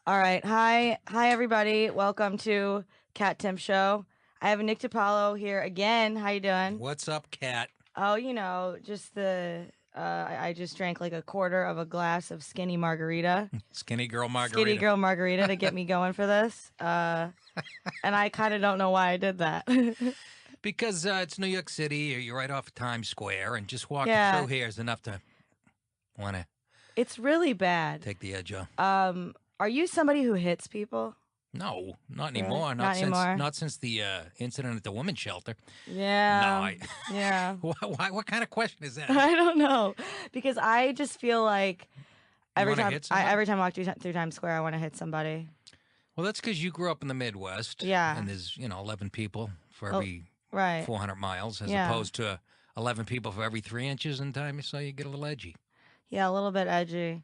All right. Hi, everybody. Welcome to Kat Timpf Show. I have Nick Di Paolo here again. How you doing? What's up, Kat? Oh, just I just drank like a quarter of a glass of skinny margarita. Skinny girl margarita. Skinny girl margarita to get me going for this. And I kind of don't know why I did that. Because it's New York City. You're right off Times Square, and just walking Yeah. through here is enough to want to It's really bad. take the edge off. Are you somebody who hits people? No, not Really? anymore. Not since anymore? not since the incident at the women's shelter. Yeah. No, Yeah. Why? What kind of question is that? I don't know, because I just feel like every wanna time hit somebody? every time I walk through Times Square, I want to hit somebody. Well, that's because you grew up in the Midwest. Yeah. And there's 11 people for every Right. 400 miles, as Yeah. opposed to 11 people for every 3 inches in time. So you get a little edgy. Yeah, a little bit edgy.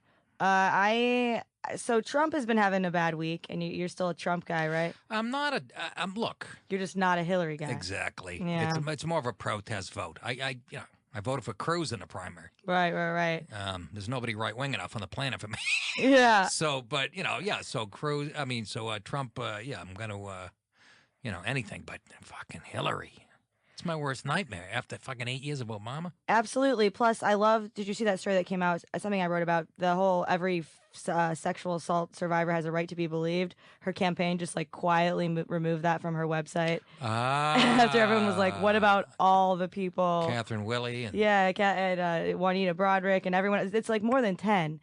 So Trump has been having a bad week, and you're still a Trump guy, right? I'm not a. I'm look. You're just not a Hillary guy. Exactly. Yeah. It's more of a protest vote. I voted for Cruz in the primary. Right. There's nobody right wing enough on the planet for me. Yeah. So, but so Cruz. Trump. I'm gonna, anything but fucking Hillary. It's my worst nightmare after fucking 8 years of Obama. Absolutely. Plus, did you see that story that came out? Something I wrote about the whole every sexual assault survivor has a right to be believed. Her campaign just like quietly removed that from her website. After everyone was like, what about all the people? Catherine Willie. And Juanita Broderick and everyone. It's like more than 10.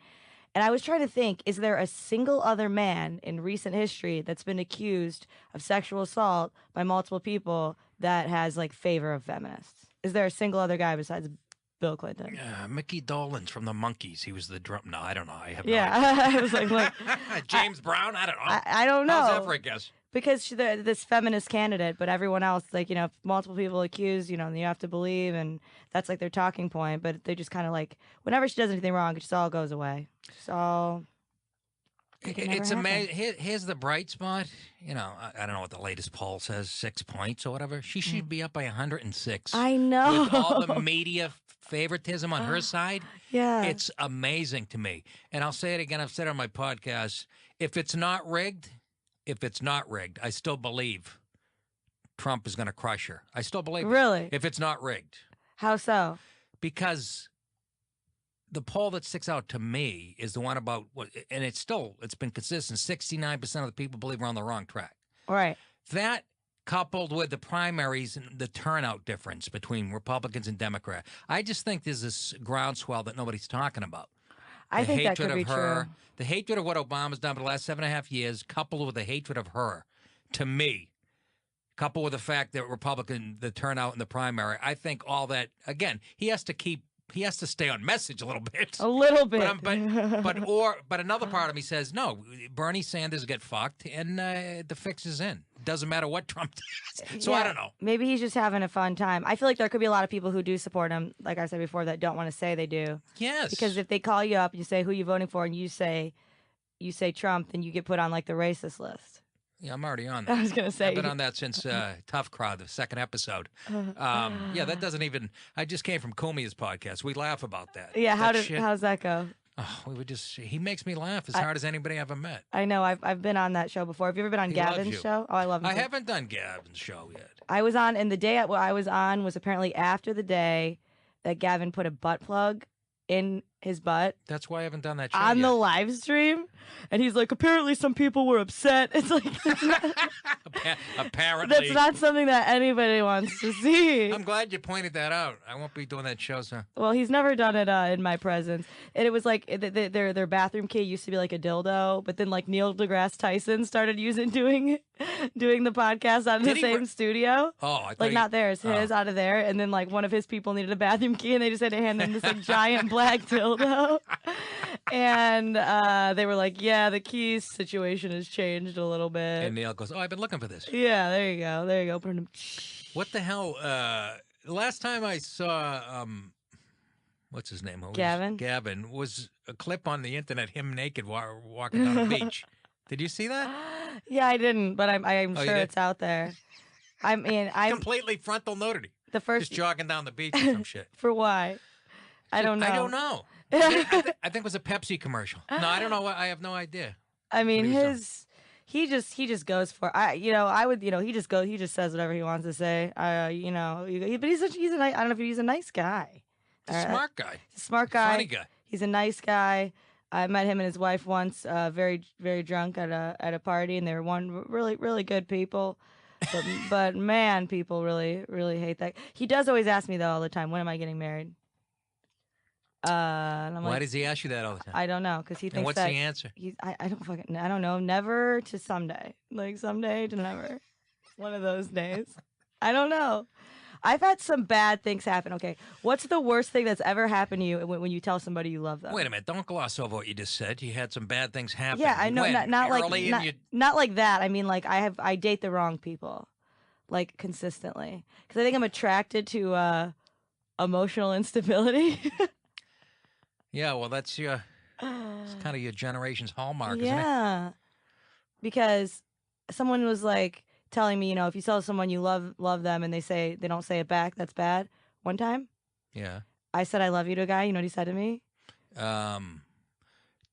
And I was trying to think, is there a single other man in recent history that's been accused of sexual assault by multiple people that has like favor of feminists? Is there a single other guy besides Bill Clinton? Mickey Dolenz from the Monkees. He was the drum. No, I don't know. I have Yeah, no idea. I was like James Brown. I don't know. I don't know. How's that for a guess? Because this feminist candidate, but everyone else, like, if multiple people accused, and you have to believe, and that's like their talking point. But they just kind of like, whenever she does anything wrong, it just all goes away. Just all. It's amazing. Here's the bright spot. I don't know what the latest poll says, 6 points or whatever. She should be up by 106. I know. With all the media favoritism on her side. Yeah. It's amazing to me. And I'll say it again. I've said it on my podcast. If it's not rigged, I still believe Trump is going to crush her. I still believe it. Really? If it's not rigged. How so? Because the poll that sticks out to me is the one about and it's been consistent. 69% of the people believe we're on the wrong track. Right. That coupled with the primaries and the turnout difference between Republicans and Democrats, I just think there's this groundswell that nobody's talking about. I think that could be true. The hatred of what Obama's done for the last 7.5 years, coupled with the hatred of her, to me, coupled with the fact that the turnout in the primary, I think all that, again, he has to stay on message a little bit. A little bit. But another part of me says, no, Bernie Sanders get fucked and the fix is in. Doesn't matter what Trump does. So Yeah, I don't know. Maybe he's just having a fun time. I feel like there could be a lot of people who do support him, like I said before, that don't want to say they do. Yes. Because if they call you up and you say who you voting for and you say Trump, then you get put on like the racist list. Yeah, I'm already on that. I was going to say. I've been on that since Tough Crowd, the second episode. That doesn't even. I just came from Comia's podcast. We laugh about that. Yeah, how's how's that go? Oh, he makes me laugh as hard as anybody I ever met. I know. I've been on that show before. Have you ever been on Gavin's show? Oh, I love him. I haven't done Gavin's show yet. I was on, and the day I was on was apparently after the day that Gavin put a butt plug in his butt. That's why I haven't done that show on yet. the live stream, and he's like, apparently some people were upset. It's like apparently that's not something that anybody wants to see. I'm glad you pointed that out. I won't be doing that show, so. Well, he's never done it in my presence, and it was like their bathroom key used to be like a dildo, but then like Neil deGrasse Tyson started doing the podcast out of the same studio. Oh, I thought like not theirs, his out of there, and then like one of his people needed a bathroom key, and they just had to hand them this like giant black dildo, and they were like, yeah, the keys situation has changed a little bit. And Neil goes, oh, I've been looking for this. Yeah, there you go. Put him. What the hell? The last time I saw what's his name? Gavin was a clip on the internet, him naked walking down the beach. Did you see that? Yeah, I didn't, but I'm sure it's out there. I mean, I'm completely frontal nudity. The first just jogging down the beach or some shit. For why? I don't know. I don't know. I think it was a Pepsi commercial. No, I don't know. I have no idea. I mean, What he was doing? he just goes for I would he just says whatever he wants to say. But I don't know if he's a nice guy. The smart guy. He's a smart guy. Funny guy. He's a nice guy. I met him and his wife once, very very drunk at a party, and they were really really good people. But man, people really really hate that. He does always ask me though all the time, when am I getting married? And I'm Why like, does he ask you that all the time? I don't know, because he thinks And what's that the answer? I don't know, never to someday, like someday to never, one of those days. I don't know. I've had some bad things happen. Okay, what's the worst thing that's ever happened to you when you tell somebody you love them? Wait a minute. Don't gloss over what you just said. You had some bad things happen. Yeah, I know. When? Not like Early in your... not like that. I mean, like I date the wrong people, like consistently, because I think I'm attracted to emotional instability. Yeah, well, that's it's kind of your generation's hallmark, isn't it? Yeah, because someone was like telling me, if you tell someone you love them and they don't say it back, that's bad. One time, Yeah. I said I love you to a guy. You know what he said to me?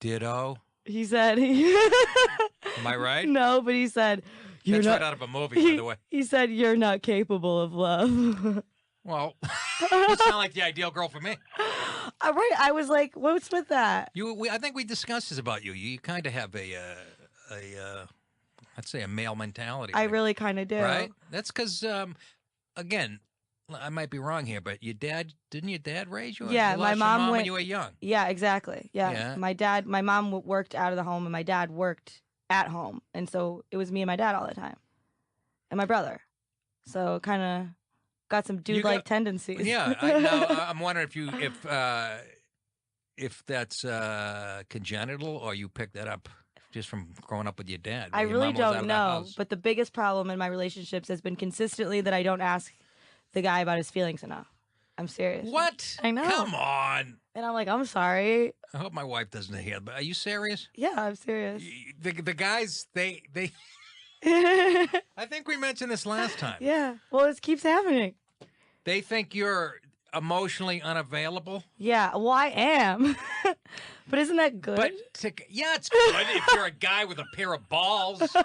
Ditto. He said, Am I right? No, but he said, That's right out of a movie, by the way. He said, you're not capable of love. Well, you sound like the ideal girl for me. Right. I was like, what's with that? I think we discussed this about you. You kind of have let's say a male mentality. I really kind of do. Right? That's because, again, I might be wrong here, but didn't your dad raise you? Yeah, You my lost your mom went, when you were young. Yeah, exactly. Yeah. Yeah. My mom worked out of the home and my dad worked at home. And so it was me and my dad all the time and my brother. So kind of got some dude-like tendencies. Yeah. I'm wondering if that's congenital or you picked that up just from growing up with your dad. I Your really mom was out don't of the know. house. But the biggest problem in my relationships has been consistently that I don't ask the guy about his feelings enough. I'm serious. What? I know. Come on. And I'm like, I'm sorry. I hope my wife doesn't hear. But are you serious? Yeah, I'm serious. The guys, they. I think we mentioned this last time. Yeah. Well, it keeps happening. They think you're emotionally unavailable. Yeah. Well, I am. But isn't that good? But yeah, it's good if you're a guy with a pair of balls.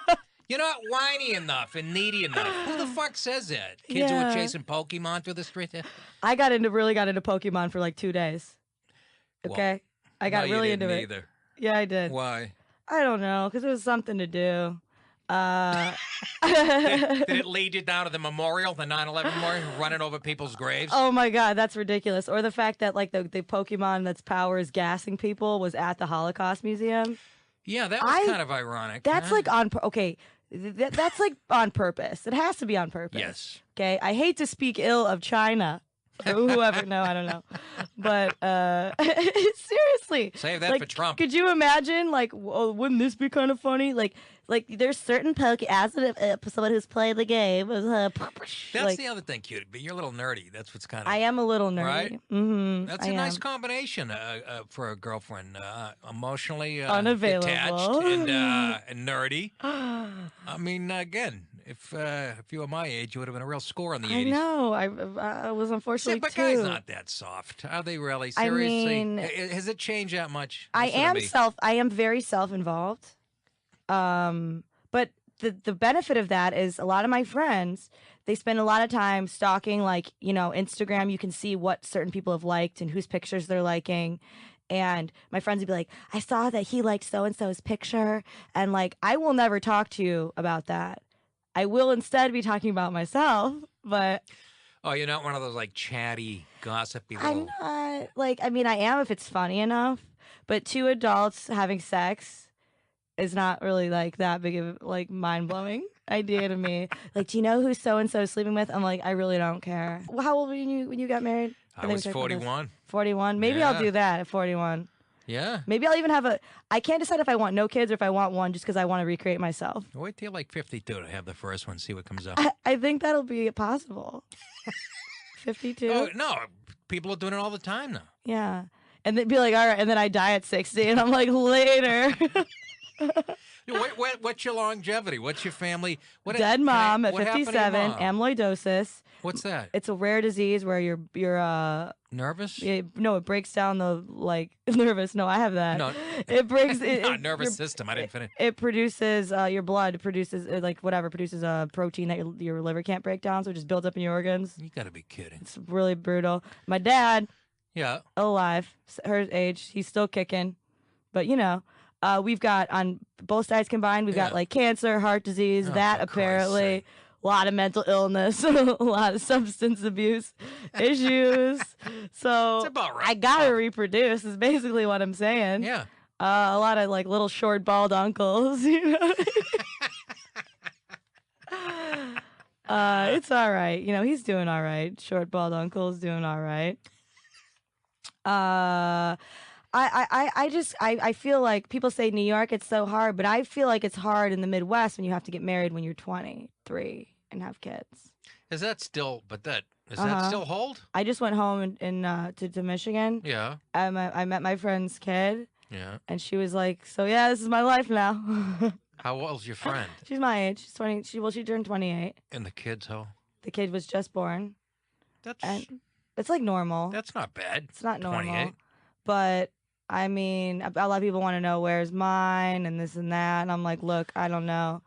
You're not whiny enough and needy enough. Who the fuck says that? Kids who are chasing Pokemon through the street? I really got into Pokemon for like 2 days. Okay? Well, I got really into it. Either. Yeah, I did. Why? I don't know, because it was something to do. Did it lead you down to the memorial, the 9/11 memorial, running over people's graves? Oh my God, that's ridiculous. Or the fact that like the Pokemon that's power is gassing people was at the Holocaust Museum. Yeah, that was kind of ironic. That's like okay. That's like on purpose. It has to be on purpose. Yes. Okay. I hate to speak ill of China. Or whoever. No, I don't know. But seriously. Save that for Trump. Could you imagine, like, wouldn't this be kind of funny? Like there's certain as someone who's played the game. That's the other thing, cutie. But you're a little nerdy. That's what's kind of. I am a little nerdy. Right? Mm-hmm. That's a nice combination for a girlfriend. Emotionally unavailable, detached, and nerdy. I mean, again, if you were my age, you would have been a real score in the 80s. I know. I was unfortunately but guys aren't that soft. Are they really? Seriously? I mean, has it changed that much? I am very self-involved. But the benefit of that is a lot of my friends, they spend a lot of time stalking, like, Instagram. You can see what certain people have liked and whose pictures they're liking. And my friends would be like, I saw that he liked so-and-so's picture. And like, I will never talk to you about that. I will instead be talking about myself, but... Oh, you're not one of those, like, chatty, gossipy little... I'm not, like, I mean, I am if it's funny enough, but two adults having sex is not really, like, that big of, like, mind-blowing idea to me. Like, do you know who so-and-so is sleeping with? I'm like, I really don't care. Well, how old were you when you got married? I was 41. 41? Maybe I'll do that at 41. Yeah. Maybe I'll even have I can't decide if I want no kids or if I want one just because I want to recreate myself. Wait till you're like 52 to have the first one, see what comes up. I think that'll be possible. 52? Oh, no, people are doing it all the time now. Yeah. And then be like, all right, and then I die at 60, and I'm like, later. What's your longevity? What's your family? Dead mom at what happened to your 57, mom? amyloidosis. What's that? It's a rare disease where you're Nervous? no, it breaks down the nervous. No, I have that. No. It breaks nervous system. I didn't finish. It produces your blood. It produces produces a protein that your liver can't break down, so it just builds up in your organs. You got to be kidding. It's really brutal. My dad, Yeah. alive, her age, he's still kicking, but we've got on both sides combined. We've got like cancer, heart disease, that for apparently. A lot of mental illness, a lot of substance abuse issues. So That's about right. I gotta reproduce. Is basically what I'm saying. Yeah. A lot of like little short bald uncles. It's all right. He's doing all right. Short bald uncle's doing all right. I feel like people say New York, it's so hard, but I feel like it's hard in the Midwest when you have to get married when you're 23 and have kids. Is that still? That still hold? I just went home to Michigan. Yeah. I met my friend's kid. Yeah. And she was like, "So yeah, this is my life now." How old's your friend? She's my age. She's 20. She turned 28. And the kid's how? The kid was just born. It's like normal. That's not bad. It's not normal. 28. But I mean, a lot of people want to know where's mine and this and that, and I'm like, look, I don't know.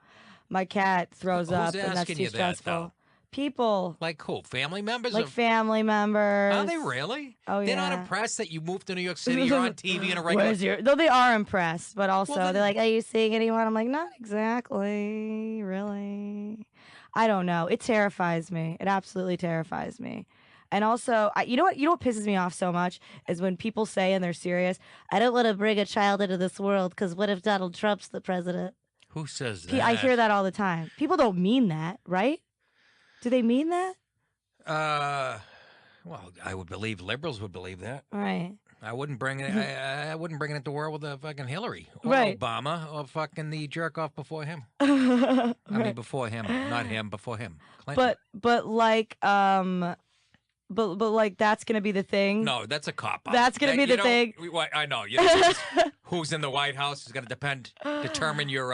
My cat throws up, and that's too stressful. People like who? Family members? Like family members. Are they really? Oh, They're not impressed that you moved to New York City. You're on TV in a regular. Though they are impressed, but also they're like, "Are you seeing anyone?" I'm like, "Not exactly, really." I don't know. It terrifies me. It absolutely terrifies me. And also, you know what pisses me off so much is when people say, and they're serious, "I don't want to bring a child into this world because what if Donald Trump's the president?" Who says that? I hear that all the time. People don't mean that, right? Do they mean that? Well, I would believe liberals would believe that. Right. I wouldn't bring it. I wouldn't bring it into the world with a fucking Hillary or right. Obama or fucking the jerk off before him. I mean, before him, not him, before him. Clinton. But like that's gonna be the thing. No, that's a cop out. That's gonna be the thing. I know. Who's in the White House is gonna determine your.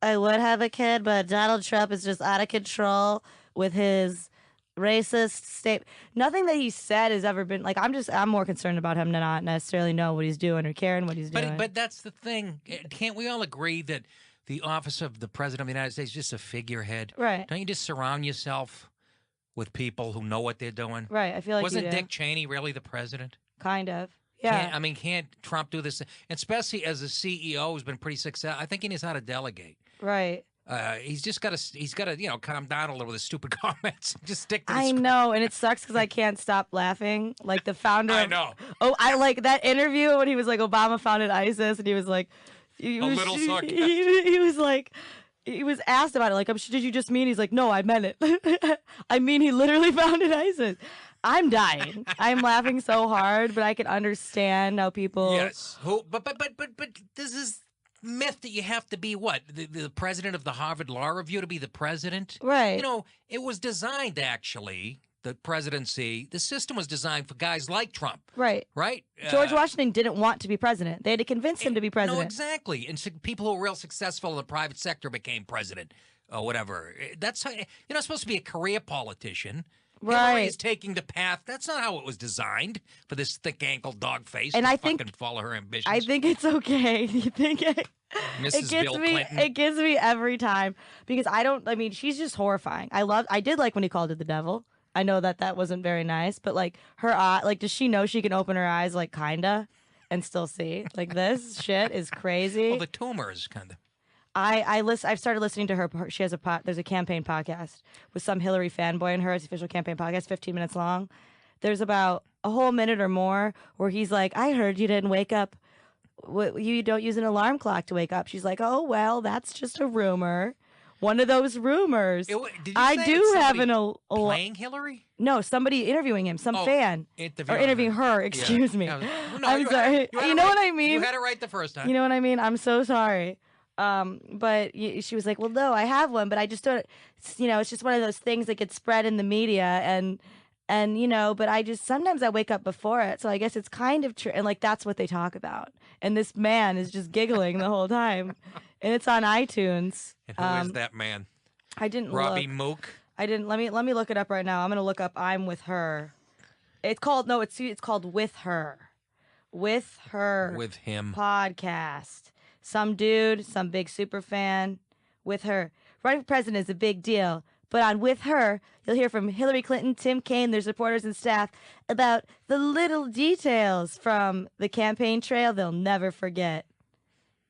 I would have a kid, but Donald Trump is just out of control with his racist state. Nothing that he said has ever been like. I'm more concerned about him than not necessarily know what he's doing or caring what he's doing. But that's the thing. Can't we all agree that the office of the president of the United States is just a figurehead? Right. Don't you just surround yourself with people who know what they're doing? Right. I feel like wasn't Dick Cheney really the president? Kind of. Yeah. Can't Trump do this? Especially as a CEO who's been pretty successful. I think he knows how to delegate. Right. He's got to calm down a little with his stupid comments. Just stick to the I know, and it sucks because I can't stop laughing. Like the founder. I know. I like that interview when he was like Obama founded ISIS, and he was like, he was like. He was asked about it, like, did you just mean? He's like, no, I meant it. I mean, he literally founded ISIS. I'm dying. I'm laughing so hard, but I can understand how people. Yes. But this is myth that you have to be what? The president of the Harvard Law Review to be the president? Right. It was designed actually. The presidency, the system was designed for guys like Trump. Right. Right? George Washington didn't want to be president. They had to convince him to be president. No, exactly. And people who were real successful in the private sector became president or whatever. That's how, you're not supposed to be a career politician. Right. Hillary is taking the path. That's not how it was designed for this thick-ankle dog face and to I fucking think, follow her ambitions. I think it's okay. You think Mrs. Bill Clinton. It gets me every time because she's just horrifying. I did like when he called her the devil. I know that wasn't very nice, but like her eye, like does she know she can open her eyes like kinda and still see? Like this shit is crazy. Well, the tumor is kind of. I've started listening to her. She has there's a campaign podcast with some Hillary fanboy in her. It's official campaign podcast, 15 minutes long. There's about a whole minute or more where he's like, "I heard you didn't wake up. You don't use an alarm clock to wake up." She's like, "Oh well, that's just a rumor." One of those rumors. Did you I say do it's have playing Hillary? No, somebody interviewing him, some fan, or interviewing her. Excuse me. No, I'm sorry. You know what I mean? You had it right the first time. You know what I mean? I'm so sorry. But she was like, "Well, no, I have one, but I just don't. It's just one of those things that gets spread in the media, and but I just sometimes I wake up before it, so I guess it's kind of true, and like that's what they talk about. And this man is just giggling the whole time." and it's on iTunes. And who is that man? I didn't Robbie look. Mook? I didn't. Let me look it up right now. I'm gonna look up "I'm with Her." It's called it's called "With Her," with her, with him podcast. Some dude, some big super fan, with her. Running for president is a big deal, but on "With Her," you'll hear from Hillary Clinton, Tim Kaine, their supporters and staff about the little details from the campaign trail they'll never forget.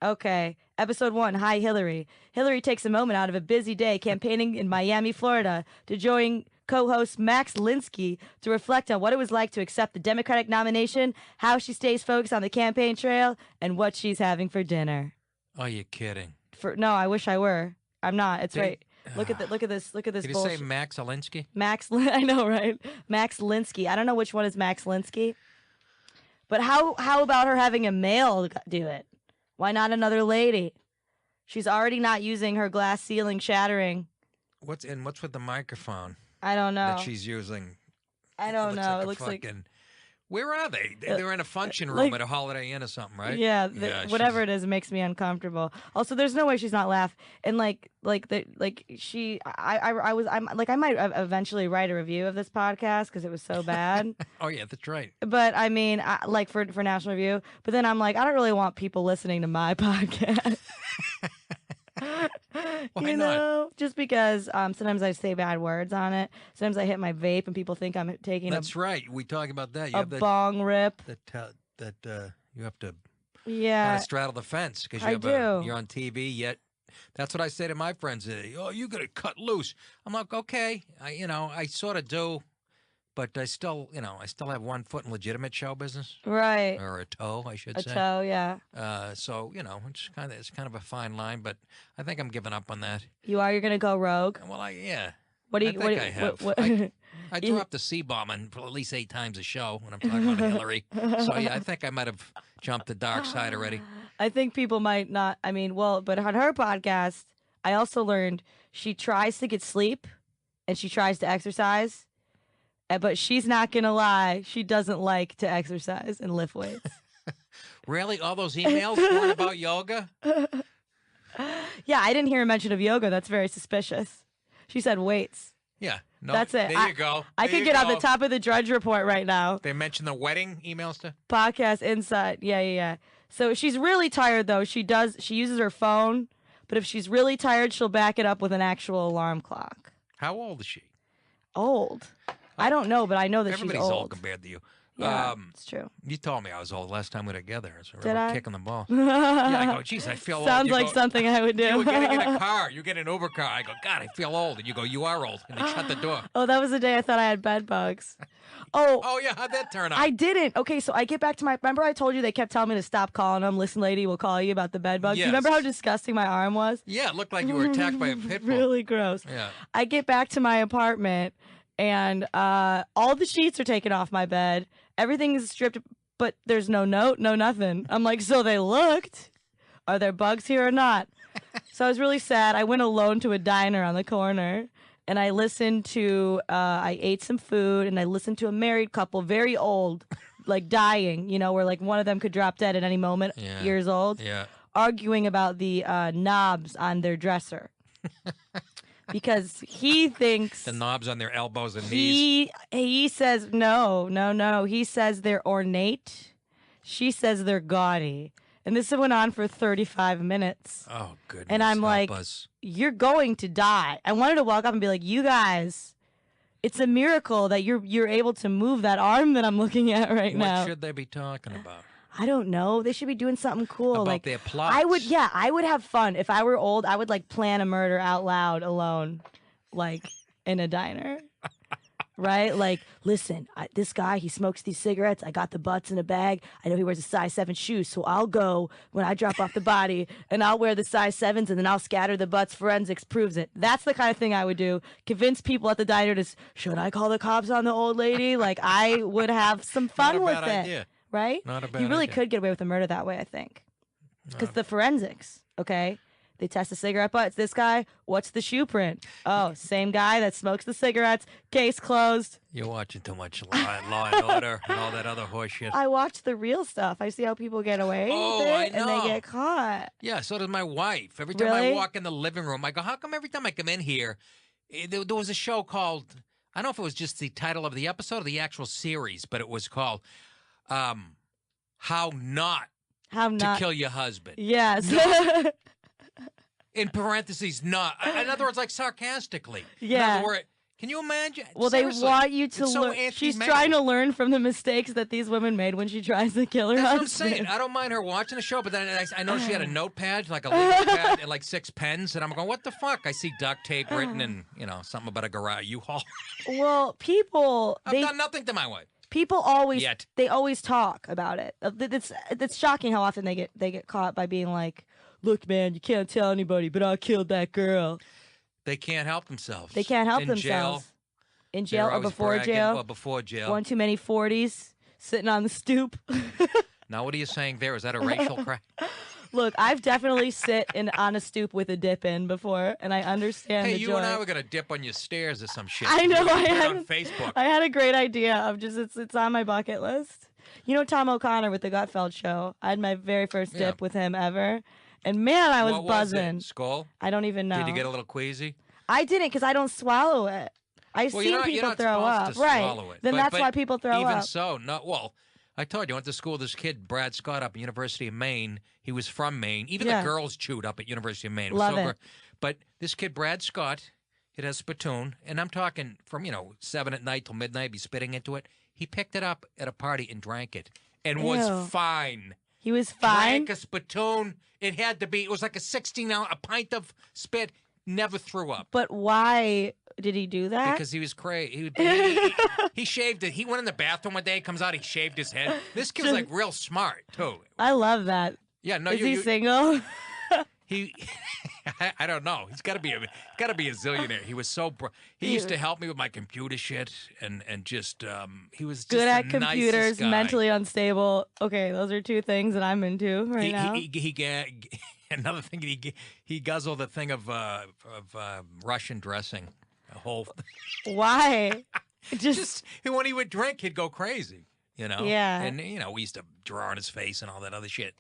Okay, episode 1, Hi Hillary. Hillary takes a moment out of a busy day campaigning in Miami, Florida, to join co-host Max Linsky to reflect on what it was like to accept the Democratic nomination, how she stays focused on the campaign trail, and what she's having for dinner. Are you kidding? No, I wish I were. I'm not. It's right. Look at this. Look at this. Did bullshit. you say Max Alinsky? I know, right? Max Linsky. I don't know which one is Max Linsky. But how about her having a male do it? Why not another lady? She's already not using her glass ceiling shattering. What's with the microphone? I don't know. That she's using. I don't know. Like It looks like. Where are they? They're in a function room at a Holiday Inn or something, right? Yeah, whatever it is, it makes me uncomfortable. Also, there's no way she's not laughing. And I might eventually write a review of this podcast because it was so bad. Oh yeah, that's right. But I mean, for National Review. But then I'm like, I don't really want people listening to my podcast. Why not? Just because sometimes I say bad words on it. Sometimes I hit my vape and people think I'm taking That's right. We talk about that. You a have bong rip. That you have to Yeah. kind of straddle the fence because you're on TV. Yet that's what I say to my friends. Oh, you got to cut loose. I'm like, okay, I sort of do. But I still have one foot in legitimate show business, Right. or a toe, I should say. A toe, yeah. So it's kind of a fine line, but I think I'm giving up on that. You're gonna go rogue. Well, yeah. What do you? I think I have. What, I dropped the C-bomb on at least 8 times a show when I'm talking about Hillary. So yeah, I think I might have jumped the dark side already. I think people might not. I mean, but on her podcast, I also learned she tries to get sleep, and she tries to exercise. But she's not going to lie. She doesn't like to exercise and lift weights. Really? All those emails weren't about yoga? Yeah, I didn't hear a mention of yoga. That's very suspicious. She said weights. Yeah. No, that's it. There you go. I could get on the top of the Drudge Report right now. They mentioned the wedding emails too? Podcast Inside. Yeah. So she's really tired, though. She uses her phone. But if she's really tired, she'll back it up with an actual alarm clock. How old is she? Old. I don't know, but I know that Everybody's she's old compared to you. Yeah, it's true. You told me I was old last time we were together. So Did I? Kicking the ball. Yeah, I go, geez, I feel old. Sounds like something I would do. You were getting in a car. You get an Uber car. I go, God, I feel old. And you go, you are old. And they shut the door. Oh, that was the day I thought I had bed bugs. Oh, yeah. How'd that turn out? I didn't. Okay, so I get back to remember I told you they kept telling me to stop calling them. Listen, lady, we'll call you about the bed bugs. Yes. You remember how disgusting my arm was? Yeah, it looked like you were attacked by a pit bull. Really gross. Yeah. I get back to my apartment, and all the sheets are taken off my bed. Everything is stripped, but there's no note, no nothing. I'm like, so they looked. Are there bugs here or not? So I was really sad. I went alone to a diner on the corner, and I listened to, I ate some food, and I listened to a married couple, very old, like dying, where like one of them could drop dead at any moment, years old, arguing about the knobs on their dresser. Because he thinks the knobs on their elbows and knees. He says no. He says they're ornate. She says they're gaudy. And this went on for 35 minutes. Oh goodness! And I'm like, you're going to die. I wanted to walk up and be like, you guys, it's a miracle that you're able to move that arm that I'm looking at right now. What should they be talking about? I don't know. They should be doing something cool. About like their plots. I would have fun. If I were old, I would like plan a murder out loud alone, like in a diner. Right? Like, listen, this guy, he smokes these cigarettes. I got the butts in a bag. I know he wears a size 7 shoes, so I'll go when I drop off the body, and I'll wear the size 7s, and then I'll scatter the butts. Forensics proves it. That's the kind of thing I would do. Convince people at the diner to, should I call the cops on the old lady? Like, I would have some fun with it. Idea. Right? Not a bad You really idea. could get away with a murder that way, I think. Because the forensics, okay? They test the cigarette butts. This guy, what's the shoe print? Oh, same guy that smokes the cigarettes. Case closed. You're watching too much Law and Order and all that other horse shit. I watch the real stuff. I see how people get away with it, I and they know. get caught. Yeah, so does my wife. Every time Really? I walk in the living room, I go, how come every time I come in here, there was a show called, I don't know if it was just the title of the episode or the actual series, but it was called How Not to Kill Your Husband. Yes. In parentheses, not. In other words, like sarcastically. Yeah. In other words, can you imagine? Well, Seriously, they want you to it's so learn. She's anti-male. trying to learn from the mistakes that these women made when she tries to kill her That's husband. what I'm saying. I don't mind her watching the show, but then I know she had a notepad, like a legal pad, and like 6 pens, and I'm going, what the fuck? I see duct tape written and, something about a garage U-Haul. Well, people, I've done nothing to my wife. people always, Yet. they always talk about it. It's shocking how often they get caught by being like, look, man, you can't tell anybody, but I killed that girl. They can't help themselves. They can't help In themselves. Jail, In jail they're or always before bragging. jail. Well, before jail. One too many 40s, sitting on the stoop. Now, what are you saying there? Is that a racial crack? Look, I've definitely on a stoop with a dip in before, and I understand Hey, the you joy. and I were going to dip on your stairs or some shit. I know, We I put it had- on Facebook. I had a great idea of just it's on my bucket list. You know Tom O'Connor with the Gutfeld show? I had my very first dip Yeah. with him ever. And man, I was What buzzing. Was it? Skull? I don't even know. Did you get a little queasy? I didn't because I don't swallow it. I've Well, seen you're people not throw supposed up. to Right. swallow it. Then But- that's but why people throw even up. so, I told you, I went to school with this kid, Brad Scott, up at University of Maine. He was from Maine. Even Yeah. the girls chewed up at University of Maine. It was Love so it. great. But this kid, Brad Scott, it has a spittoon, and I'm talking from, 7 at night till midnight, be spitting into it. He picked it up at a party and drank it and Ew. was fine. He was fine. Drank a spittoon. It had to be, it was like a 16-ounce, a pint of spit, never threw up. But why did he do that? Because he was crazy. He shaved it. He went in the bathroom one day, comes out, he shaved his head. This kid was like real smart, too. I love that. Yeah, no, Is he single? He, I don't know. He's got to be a zillionaire. He was so. He used to help me with my computer shit, and just he was just Good at the nicest computers, guy. mentally unstable. Okay, those are two things that I'm into right now. Another thing, he guzzled the thing of Russian dressing. A whole. Why? Just when he would drink, he'd go crazy. Yeah. And we used to draw on his face and all that other shit.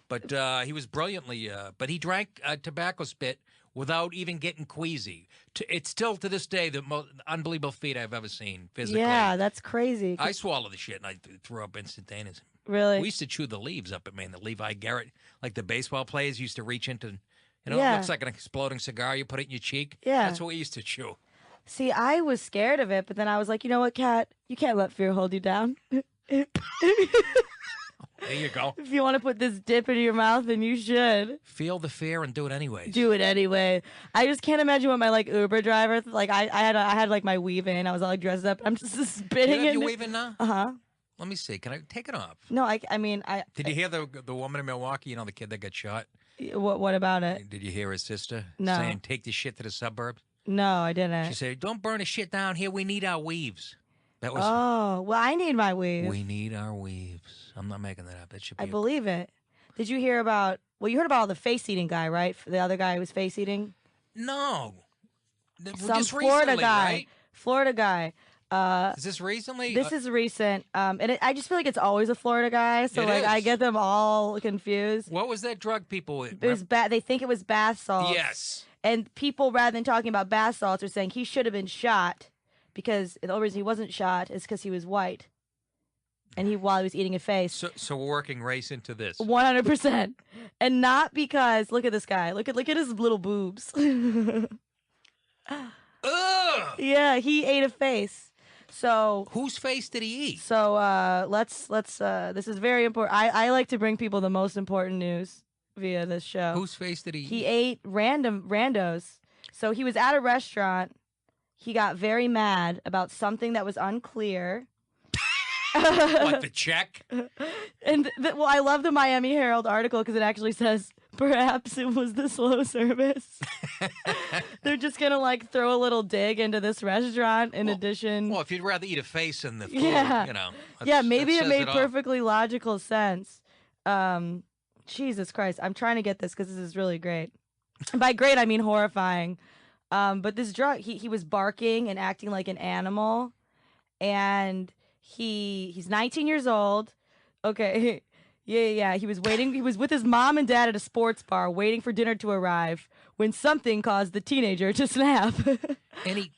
But he was brilliantly. But he drank tobacco spit without even getting queasy. It's still to this day the most unbelievable feat I've ever seen physically. Yeah, that's crazy. I swallowed the shit and I threw up instantaneously. Really? We used to chew the leaves up at Maine. The Levi Garrett, like the baseball players used to reach into. Yeah. It looks like an exploding cigar. You put it in your cheek. Yeah. That's what we used to chew. See, I was scared of it, but then I was like, you know what, Kat? You can't let fear hold you down. There you go. If you want to put this dip into your mouth, then you should. Feel the fear and do it anyways. Do it anyway. I just can't imagine what my Uber driver I had like my weave in. I was all like dressed up. I'm just spitting You have in. your weave in now? Uh-huh. Let me see. Can I take it off? No, I mean Did you hear the woman in Milwaukee? The kid that got shot. what about it? Did you hear his sister No. saying, "Take this shit to the suburbs"? No, I didn't. She said, "Don't burn the shit down here. We need our weaves." That was. Oh, well, I need my weave. We need our weaves. I'm not making that up. That should be. I believe it. Did you hear about? Well, you heard about the face eating guy, right? The other guy who was face eating. No. Some Just Florida recently, guy. right? Florida guy. Is this recently? This is recent, and I just feel like it's always a Florida guy. So It I is. get them all confused. What was that drug people? It was They think it was bath salts. Yes. And people, rather than talking about bath salts, are saying he should have been shot because the only reason he wasn't shot is because he was white, and while he was eating a face. So we're working race into this. 100%, and not because look at this guy. Look at his little boobs. Ugh! Yeah, he ate a face. So Whose face did he eat? let's this is very important. I like to bring people the most important news via this show. Whose face did he eat? He ate randos. So he was at a restaurant. He got very mad about something that was unclear. What, the check? And well, I love the Miami Herald article because it actually says perhaps it was the slow service. They're just gonna throw a little dig into this restaurant in addition. Well, if you'd rather eat a face than the food, Yeah. Yeah, maybe that it says made all. perfectly logical sense. Jesus Christ, I'm trying to get this because this is really great. And by great, I mean horrifying. But this drug, he was barking and acting like an animal, and he's 19 years old. Okay, yeah. He was waiting. He was with his mom and dad at a sports bar, waiting for dinner to arrive, when something caused the teenager to snap. And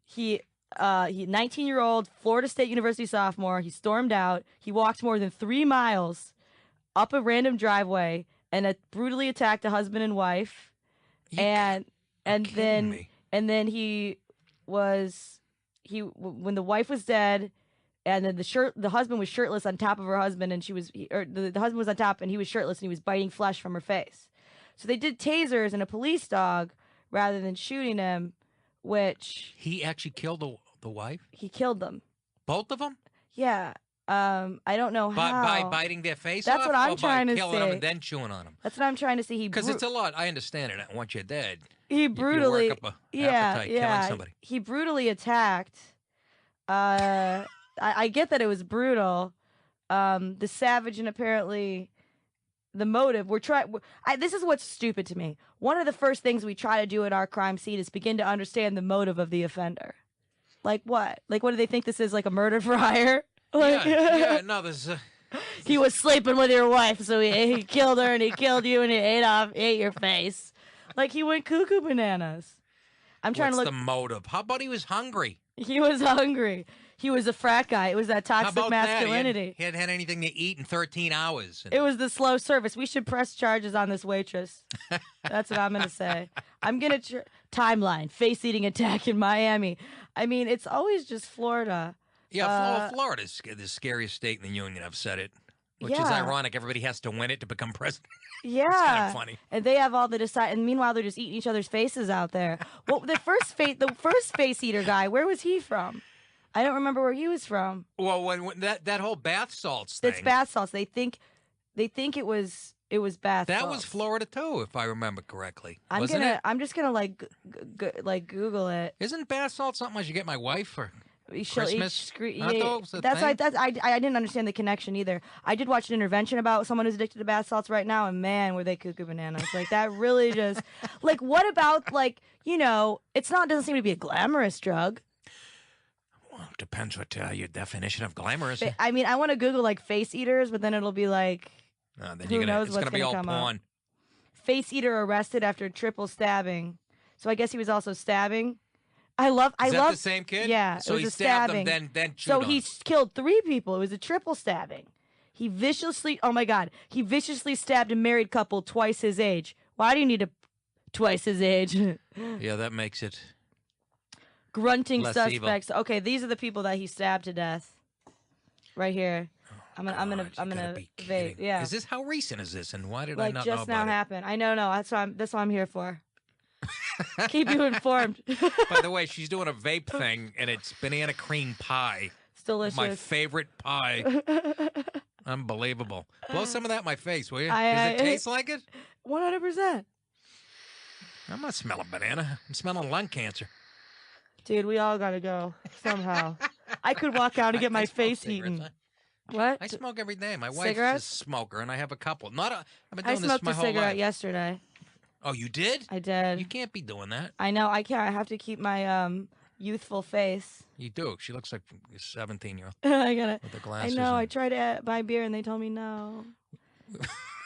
he 19-year-old Florida State University sophomore. He stormed out. He walked more than 3 miles up a random driveway and brutally attacked a husband and wife. And then when the wife was dead, and then the husband was shirtless on top of her husband, and the husband was on top and he was shirtless and he was biting flesh from her face. So they did tasers and a police dog rather than shooting him, which he actually killed the wife. He killed them, both of them. Yeah. I don't know how. By biting their face That's off? what I'm or trying by to killing say. them and then chewing on them? That's what I'm trying to see. Because it's a lot. I understand it. Once you're dead, he brutally, you work up a appetite killing somebody. He brutally attacked. I get that it was brutal. The savage and apparently the motive. This is what's stupid to me. One of the first things we try to do at our crime scene is begin to understand the motive of the offender. Like what? Like what do they think this is? Like a murder for hire? Like, no, this is he was sleeping with your wife, so he killed her and he killed you and he ate your face. Like he went cuckoo bananas. I'm trying to look. What's the motive? How about he was hungry? He was hungry. He was a frat guy. It was that toxic How about masculinity. That? He hadn't had anything to eat in 13 hours. It was the slow service. We should press charges on this waitress. That's what I'm going to say. I'm going to timeline, face-eating attack in Miami. I mean, it's always just Florida. Yeah, Florida's the scariest state in the union. I've said it, which is ironic. Everybody has to win it to become president. Yeah, it's kind of funny. And they have all the and meanwhile they're just eating each other's faces out there. Well, the first face eater guy, where was he from? I don't remember where he was from. Well, when that whole bath salts thing. It's bath salts. They think it was bath salts. That was Florida too, if I remember correctly. I'm just gonna like Google it. Isn't bath salt something I should get my wife for Christmas? I didn't understand the connection either. I did watch an intervention about someone who's addicted to bath salts right now, and man, were they cuckoo bananas. Like that really just like what about it doesn't seem to be a glamorous drug. Well, depends what your definition of glamorous. I mean, I want to Google like face eaters, but then it'll be like who knows what's gonna come up. Face eater arrested after triple stabbing. So I guess he was also stabbing. I love the same kid? Yeah, so it was he a stabbed stabbing. them, then so he killed 3 people. It was a triple stabbing. He viciously stabbed a married couple twice his age. Why do you need twice his age? Yeah, that makes it grunting less suspects. evil. Okay, these are the people that he stabbed to death. Right here. I'm gonna vape. Yeah. Is this how recent is this? And why did I like not know just about now it? happened? I know. That's what I'm here for. Keep you informed. By the way, she's doing a vape thing, and it's banana cream pie. It's delicious. My favorite pie. Unbelievable. Blow some of that in my face, will you? Does it taste like it? 100%. I'm not smelling banana. I'm smelling lung cancer. Dude, we all gotta go somehow. I could walk out and get my face eaten. What? I smoke every day. My wife's Cigarettes? a smoker, and I have a couple. I've been I doing this smoked my a whole cigarette life. yesterday. Oh, you did? I did. You can't be doing that. I know. I can't. I have to keep my youthful face. You do. She looks like a 17-year-old. I gotta. With the glasses. I know. I tried to buy beer, and they told me no.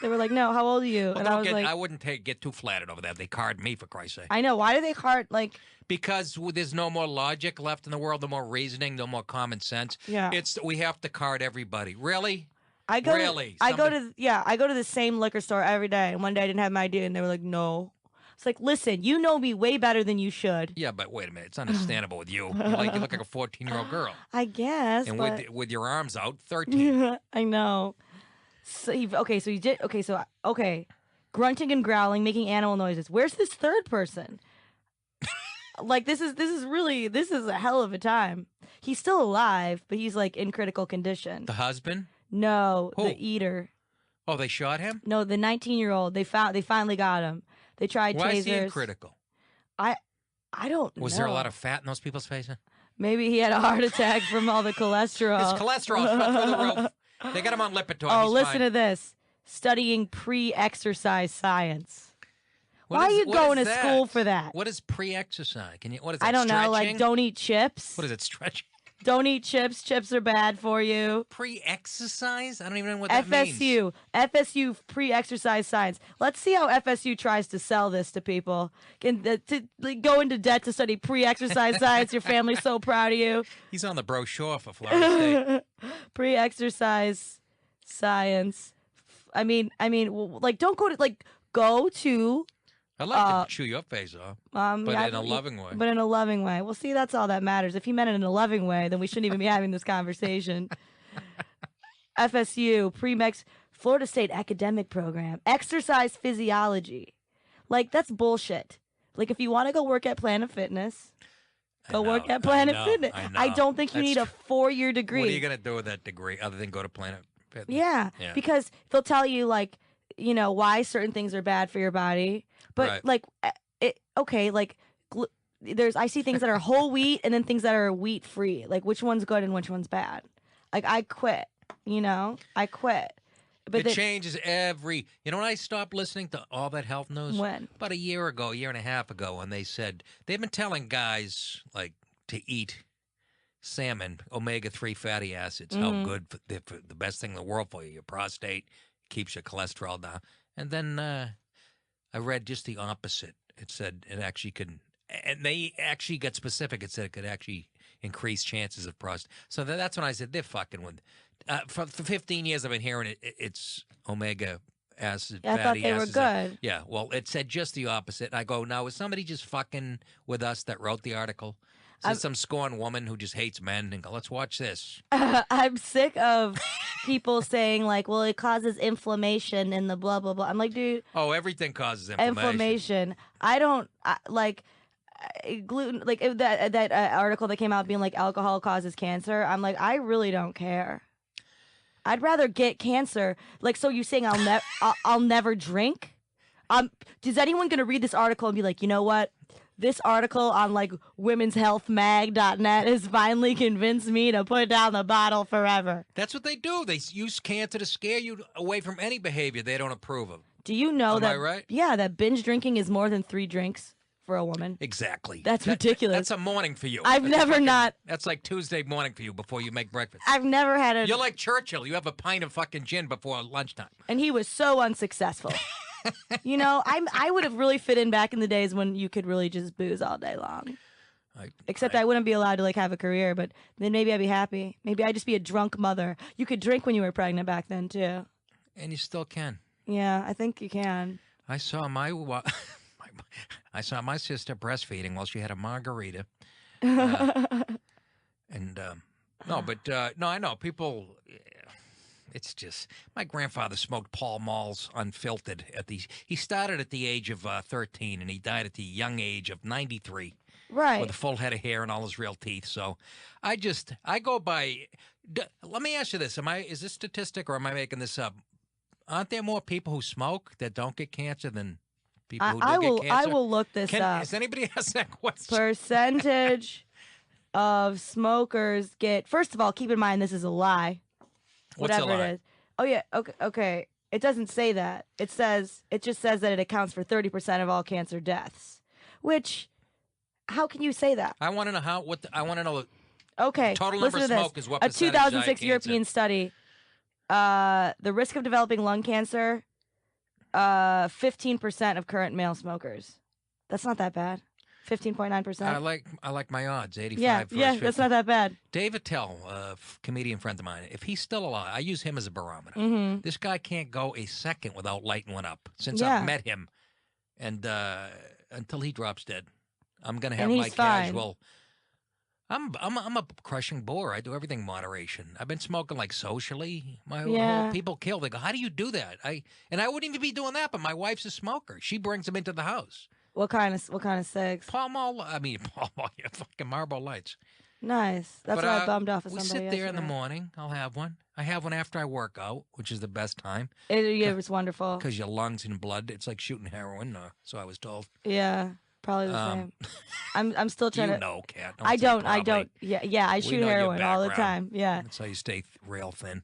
They were like, "No, how old are you?" Well, and I was like, "I wouldn't get too flattered over that. They card me for Christ's sake." I know. Why do they card like? Because there's no more logic left in the world, no more reasoning, no more common sense. Yeah. We have to card everybody. Really? I go really? I go to the same liquor store every day. And one day I didn't have my ID, and they were like, "No." It's like, listen, you know me way better than you should. Yeah, but wait a minute. It's understandable with you. You look like a 14-year-old girl. I guess. And but... with your arms out, 13. I know. Grunting and growling, making animal noises. Where's this third person? Like this is a hell of a time. He's still alive, but he's like in critical condition. The husband? No, Who? the eater. Oh, they shot him? No, the 19-year-old. They finally got him. They tried tasers. Why is he in critical? I don't know. Was there a lot of fat in those people's faces? Maybe he had a heart attack from all the cholesterol. His cholesterol shot through the roof. They got him on Lipitor. Oh, He's listen fine. to this. Studying pre-exercise science. Why are you going to school for that? What is pre-exercise? What is that? I don't know. Like, stretching? don't eat chips. What is it? Stretching? Don't eat chips. Chips are bad for you. Pre-exercise? I don't even know what that means. FSU pre-exercise science. Let's see how FSU tries to sell this to people. To go into debt to study pre-exercise science. Your family's so proud of you. He's on the brochure for Florida State. Pre-exercise science. I mean, like, don't go to go to. I'd like to chew your face off, but yeah, in a loving way. But in a loving way. Well, see, that's all that matters. If he meant it in a loving way, then we shouldn't even be having this conversation. FSU, pre-mex, Florida State academic program, exercise physiology. Like, that's bullshit. Like, if you want to go work at Planet Fitness, go work at Planet Fitness. I don't think you need a 4-year degree. What are you going to do with that degree other than go to Planet Fitness? Yeah, because they'll tell you, like, why certain things are bad for your body. But I see things that are whole wheat and then things that are wheat free. Like, which one's good and which one's bad? Like, I quit. I quit. But it changes every. When I stopped listening to all that health news? When? About a year and a half ago, when they said they've been telling guys like to eat salmon, omega-3 fatty acids, how good for the best thing in the world for you. Your prostate keeps your cholesterol down, and then. I read just the opposite. It said it actually could, and they actually got specific. It said it could actually increase chances of prostate. So that's when I said they're fucking with. For 15 years, I've been hearing it's omega acid. I thought they were good. Yeah, well, it said just the opposite. And I go, now is somebody just fucking with us that wrote the article? Is some scorned woman who just hates men and go, let's watch this. I'm sick of people saying, like, well, it causes inflammation in the blah, blah, blah. I'm like, dude. Oh, everything causes inflammation. I don't, gluten, like, that article that came out being like alcohol causes cancer. I'm like, I really don't care. I'd rather get cancer. Like, so you're saying I'll never drink? Is anyone going to read this article and be like, you know what? This article on like womenshealthmag.net has finally convinced me to put down the bottle forever. That's what they do. They use cancer to scare you away from any behavior they don't approve of. Do you know that? Am I right? Yeah, that binge drinking is more than 3 drinks for a woman. Exactly. That's ridiculous. That's a morning for you. That's like Tuesday morning for you before you make breakfast. I've never had a. You're like Churchill. You have a pint of fucking gin before lunchtime. And he was so unsuccessful. I would have really fit in back in the days when you could really just booze all day long. Except I wouldn't be allowed to like have a career, but then maybe I'd be happy. Maybe I'd just be a drunk mother. You could drink when you were pregnant back then too. And you still can. Yeah, I think you can. I saw my sister breastfeeding while she had a margarita. I know people. It's just, my grandfather smoked Pall Malls unfiltered he started at the age of 13 and he died at the young age of 93. Right. With a full head of hair and all his real teeth. So I go by, let me ask you this. Is this statistic or am I making this up? Aren't there more people who smoke that don't get cancer than people who do get cancer? I will look this up. Has anybody asked that question? Percentage of smokers first of all, keep in mind this is a lie. Whatever it is. Oh yeah, okay. It doesn't say that. It just says that it accounts for 30% of all cancer deaths. Which, how can you say that? I want to know Okay. Total number of smoke is what a percentage 2006 died European cancer. study. The risk of developing lung cancer, 15% of current male smokers. That's not that bad. 15.9%. I like my odds. 85. Yeah, that's not that bad. Dave Attell, a comedian friend of mine, if he's still alive, I use him as a barometer. Mm-hmm. This guy can't go a second without lighting one up since I've met him, and until he drops dead, I'm gonna have my casual. I'm a crushing bore. I do everything in moderation. I've been smoking like socially. My whole people kill. They go, how do you do that? I wouldn't even be doing that, but my wife's a smoker. She brings them into the house. What kind of cigs? Pall Mall, yeah, fucking Marlboro Lights. Nice. That's why I bummed off with we somebody sit there in the yesterday. morning. I'll have one. I have one after I work out, which is the best time. It was wonderful. Because your lungs and blood, it's like shooting heroin, so I was told. Yeah. Probably the same. I'm still trying to. know, Kat. I say don't. I probably. don't. Yeah. I shoot know your heroin all the background. time. Yeah. That's how you stay rail thin.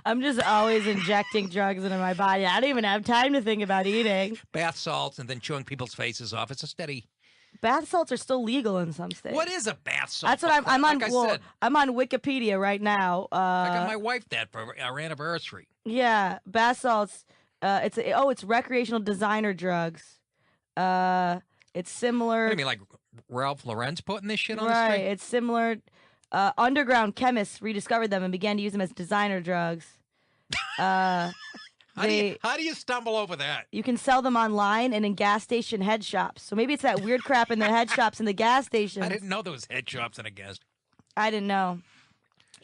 I'm just always injecting drugs into my body. I don't even have time to think about eating. Bath salts and then chewing people's faces off. It's a steady. Bath salts are still legal in some states. What is a bath salt? That's what I'm on. Like I Well, said, I'm on Wikipedia right now. I got my wife that for our anniversary. Yeah, bath salts. It's recreational designer drugs. It's similar. What do you mean, like Ralph Lauren's putting this shit on the Right. street? It's similar. Underground chemists rediscovered them and began to use them as designer drugs. How do you stumble over that? You can sell them online and in gas station head shops. So maybe it's that weird crap in the head shops and the gas stations. I didn't know there was head shops and a gas. I didn't know.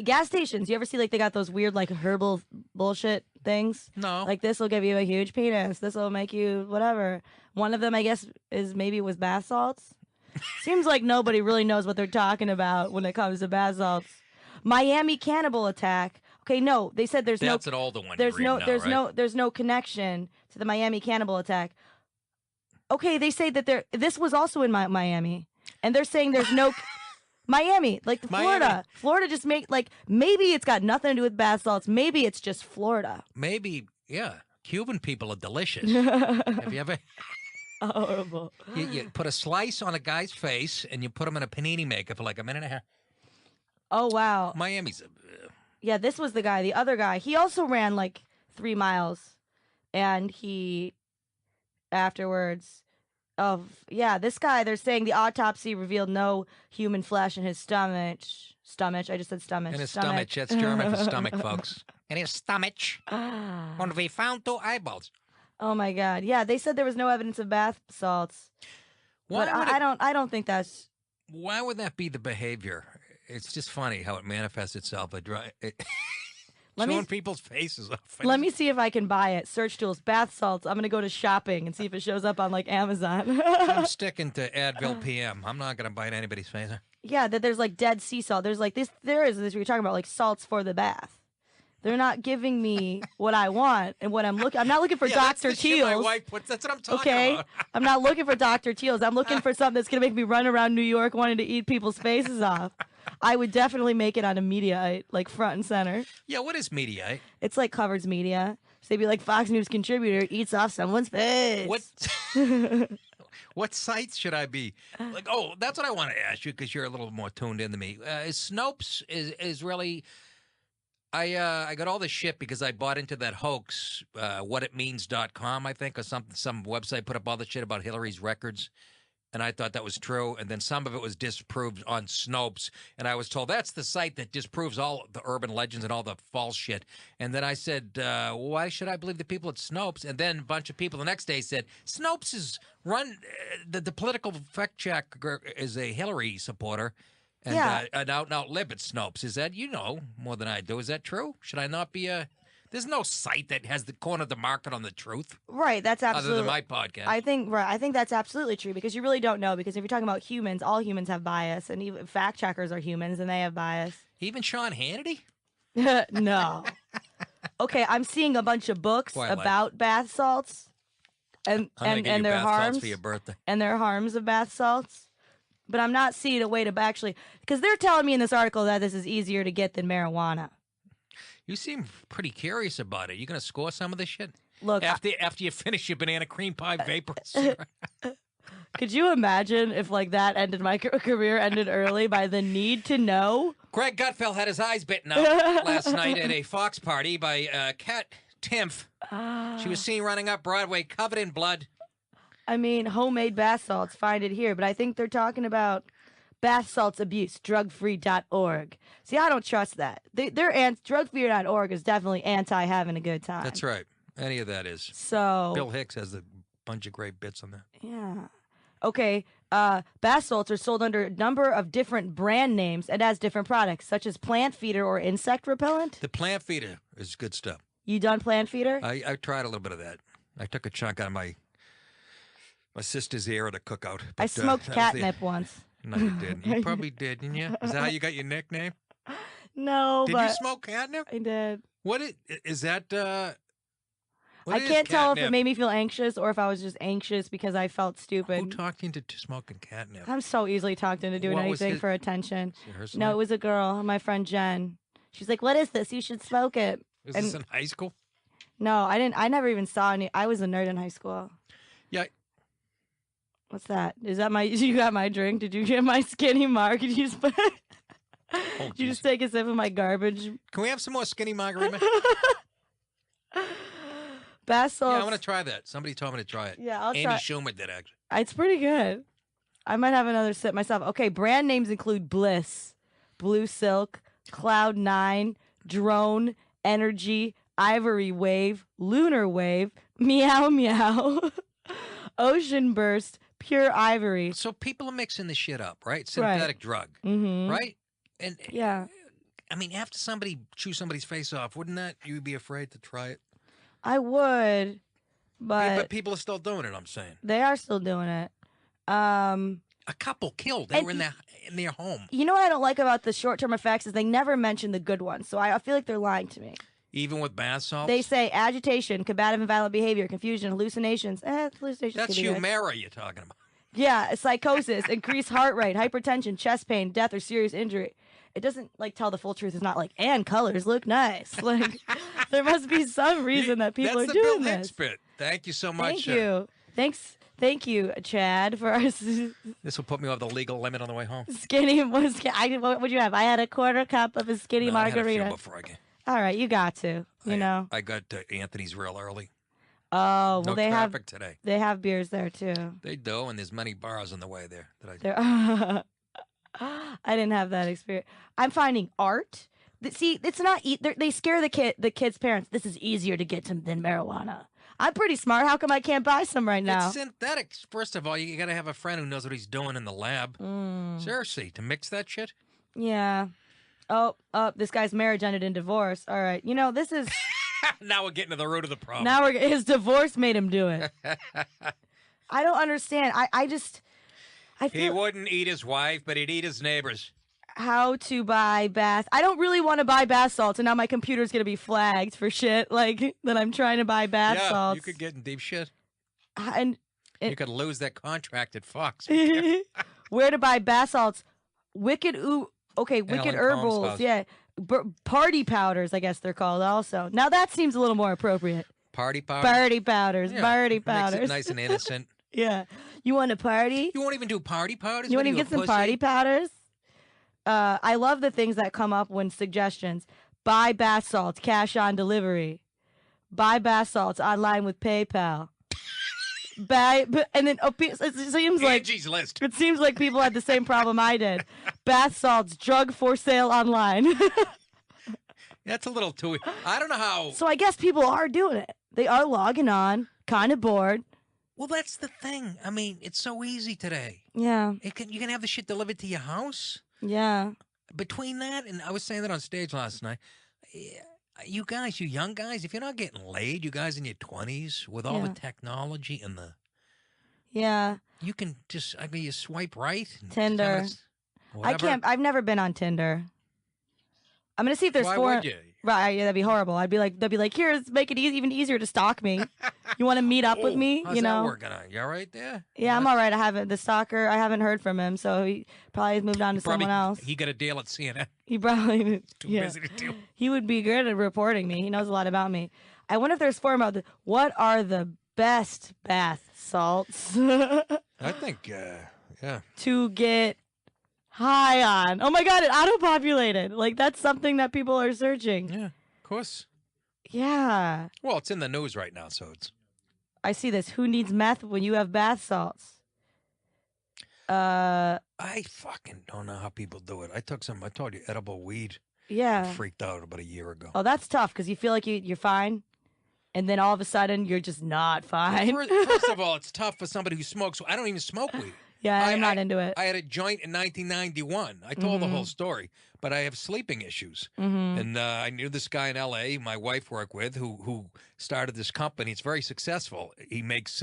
Gas stations. You ever see like they got those weird like herbal bullshit things? No. Like this will give you a huge penis. This will make you whatever. One of them, I guess, is maybe was bath salts. Seems like nobody really knows what they're talking about when it comes to bath salts. Miami cannibal attack. Okay, no, they said there's That's an older one. there's no now, there's right? no there's no connection to the Miami cannibal attack. Okay, they say that this was also in Miami, and they're saying there's no Miami, like Florida. Florida just maybe it's got nothing to do with bath salts. Maybe it's just Florida. Maybe, yeah. Cuban people are delicious. Have you ever? Horrible. You put a slice on a guy's face and you put him in a panini maker for like a minute and a half. Oh wow. Miami's Yeah, this was the guy. The other guy, he also ran like 3 miles, and he afterwards. This guy. They're saying the autopsy revealed no human flesh in his stomach. Stomach. I just said stomach. in his stomach. That's German for stomach, folks. In his stomach. And we found 2 eyeballs. Oh my God. Yeah, they said there was no evidence of bath salts. Why But would I don't think that's. Why would that be the behavior? It's just funny how it manifests itself. Chewing people's faces off. Let me see if I can buy it. Search tools, bath salts. I'm gonna go to shopping and see if it shows up on like Amazon. I'm sticking to Advil PM. I'm not going to bite anybody's face. Yeah, that there's like dead sea salt. There's like this. There is this. You're talking about like salts for the bath. They're not giving me what I want and what I'm looking. I'm not looking for Dr. Teal's. My wife puts. That's what I'm talking Okay, about. I'm not looking for Dr. Teal's. I'm looking for something that's gonna make me run around New York wanting to eat people's faces off. I would definitely make it on a Mediaite, like front and center. Yeah, what is Mediaite? It's like covers media. So they'd be like Fox News contributor eats off someone's face. What sites should I be? Like, oh, that's what I want to ask you because you're a little more tuned in to me. Snopes is really. I got all this shit because I bought into that hoax, whatitmeans.com, I think, or something. Some website put up all the shit about Hillary's records, and I thought that was true. And then some of it was disproved on Snopes, and I was told that's the site that disproves all the urban legends and all the false shit. And then I said, why should I believe the people at Snopes? And then a bunch of people the next day said, Snopes is run, the political fact checker is a Hillary supporter. And an out-and-out lib at Snopes. Is that, more than I do. Is that true? Should I not be there's no site that has the corner of the market on the truth. Right, that's absolutely. Other than my podcast. I think that's absolutely true because you really don't know because if you're talking about humans, all humans have bias and even fact checkers are humans and they have bias. Even Sean Hannity? No. Okay, I'm seeing a bunch of books about bath salts and their harms for your birthday. And their harms of bath salts. But I'm not seeing a way to actually, because they're telling me in this article that this is easier to get than marijuana. You seem pretty curious about it. You going to score some of this shit? Look, after you finish your banana cream pie vapors. Could you imagine if like that ended my career ended early by the need to know? Greg Gutfeld had his eyes bitten out last night at a Fox party by Kat Timpf. She was seen running up Broadway covered in blood. I mean, homemade bath salts, find it here. But I think they're talking about bath salts abuse, drugfree.org. See, I don't trust that. Drugfree.org is definitely anti having a good time. That's right. Any of that is. So Bill Hicks has a bunch of great bits on that. Yeah. Okay. Bath salts are sold under a number of different brand names and as different products, such as plant feeder or insect repellent. The plant feeder is good stuff. You done plant feeder? I tried a little bit of that. I took a chunk out of my sister's ear at a cookout. I smoked catnip once. No, you didn't. You probably did, didn't you? Is that how you got your nickname? No, Did you smoke catnip? I did. What is that? What I is can't tell if catnip? it made me feel anxious or if I was just anxious because I felt stupid. Who talked you into smoking catnip? I'm so easily talked into doing What was anything his- for attention. Is it her No, it smoke? was a girl, my friend Jen. She's like, "What is this? You should smoke it." Was and- this in high school? No, I didn't. I never even saw any. I was a nerd in high school. Yeah. What's that? Is that my? You got my drink? Did you get my skinny mark? Did you just put? Oh, Did you jeez. just take a sip of my garbage? Can we have some more skinny margarita? Bath salts. Yeah, I want to try that. Somebody told me to try it. Yeah, I'll Amy try. Schumer did, actually. It's pretty good. I might have another sip myself. Okay, brand names include Bliss, Blue Silk, Cloud 9, Drone, Energy, Ivory Wave, Lunar Wave, Meow Meow, Ocean Burst, Pure Ivory. So people are mixing this shit up, right? Synthetic drug, Mm-hmm. right? And Yeah, I mean, after somebody chew somebody's face off, wouldn't that you be afraid to try it? I would, But people are still doing it. I'm saying they are still doing it. a couple killed. They And were in their home. You know what I don't like about the short-term effects is they never mention the good ones. So I feel like they're lying to me. Even with bath salts. They say agitation, combative and violent behavior, confusion, hallucinations. Hallucinations That's can be good. Humira you're talking about. Yeah, psychosis, increased heart rate, hypertension, chest pain, death, or serious injury. It doesn't like tell the full truth. It's not like, and colors look nice. Like there must be some reason that people That's are the doing Bill this. Hicks bit. Thank you so much. Thank you. Thank you, Chad, for our This will put me over the legal limit on the way home. skinny. What would you have? I had a quarter cup of a skinny No, I had a few margarita. before I get. All right, you got to. You know. I got Anthony's real early. Oh, well, No they have traffic today. they have beers there too. They do, and there's many bars on the way there. There, I didn't have that experience. I'm finding art. See, it's not. They scare the kids' parents. This is easier to get than marijuana. I'm pretty smart. How come I can't buy some right now? It's synthetic. First of all, you got to have a friend who knows what he's doing in the lab. Seriously, to mix that shit. Yeah. Oh, this guy's marriage ended in divorce. All right. You know, this is Now we're getting to the root of the problem. now his divorce made him do it. I don't understand. I He feel wouldn't eat his wife, but he'd eat his neighbors. how to buy bath. I don't really want to buy bath salts, and now my computer's gonna be flagged for shit like that. I'm trying to buy bath Yeah, salts. you could get in deep shit. And You could lose that contract at Fox. where to buy bath salts? Wicked Alan Wicked Combs' Herbals. house. Yeah, party powders. I guess they're called also. Now that seems a little more appropriate. Party powder. Party powders. Yeah, Party makes it powders. nice and innocent. Yeah. You want to party? You won't even do party powders? You What want are to a get some pussy? party powders? I love the things that come up when suggestions. Buy bath salts, cash on delivery. Buy bath salts online with PayPal. And then it seems like Angie's List. it seems like people had the same problem I did. Bath salts, drug for sale online. That's a little too. I don't know how. So I guess people are doing it. They are logging on, kind of bored. Well, that's the thing. I mean, it's so easy today. Yeah, You can have the shit delivered to your house. yeah. Between that, and I was saying that on stage last night, you guys, you young guys, if you're not getting laid, you guys in your 20s, with all the Yeah. technology and Yeah, you can just, I mean, you swipe right. and Tinder. 10 minutes, I whatever. can't. I've never been on Tinder. I'm gonna see if there's Why four. would you? Right, yeah, that'd be horrible. They'd be like, here's make it even easier to stalk me. You want to meet up with me? How's You know? that working out? You all right there? Yeah, I'm all right. The stalker. I haven't heard from him, so he probably has moved on to someone else. He got a deal at CNN. He probably Too yeah. busy to deal. He would be good at reporting me. He knows a lot about me. I wonder if there's forum about what are the best bath salts I think, yeah. to get high on. Oh my god, it auto-populated. Like that's something that people are searching. Yeah, of course. Yeah. Well, it's in the news right now, so it's. I see this. Who needs meth when you have bath salts? I fucking don't know how people do it. I told you, edible weed. Yeah. Freaked out about a year ago. Oh, that's tough because you feel like you're fine, and then all of a sudden you're just not fine. First of all, it's tough for somebody who smokes. I don't even smoke weed. Yeah, I'm not into it. I had a joint in 1991. I told the whole story, but I have sleeping issues. And I knew this guy in L.A. my wife worked with who started this company. It's very successful. He makes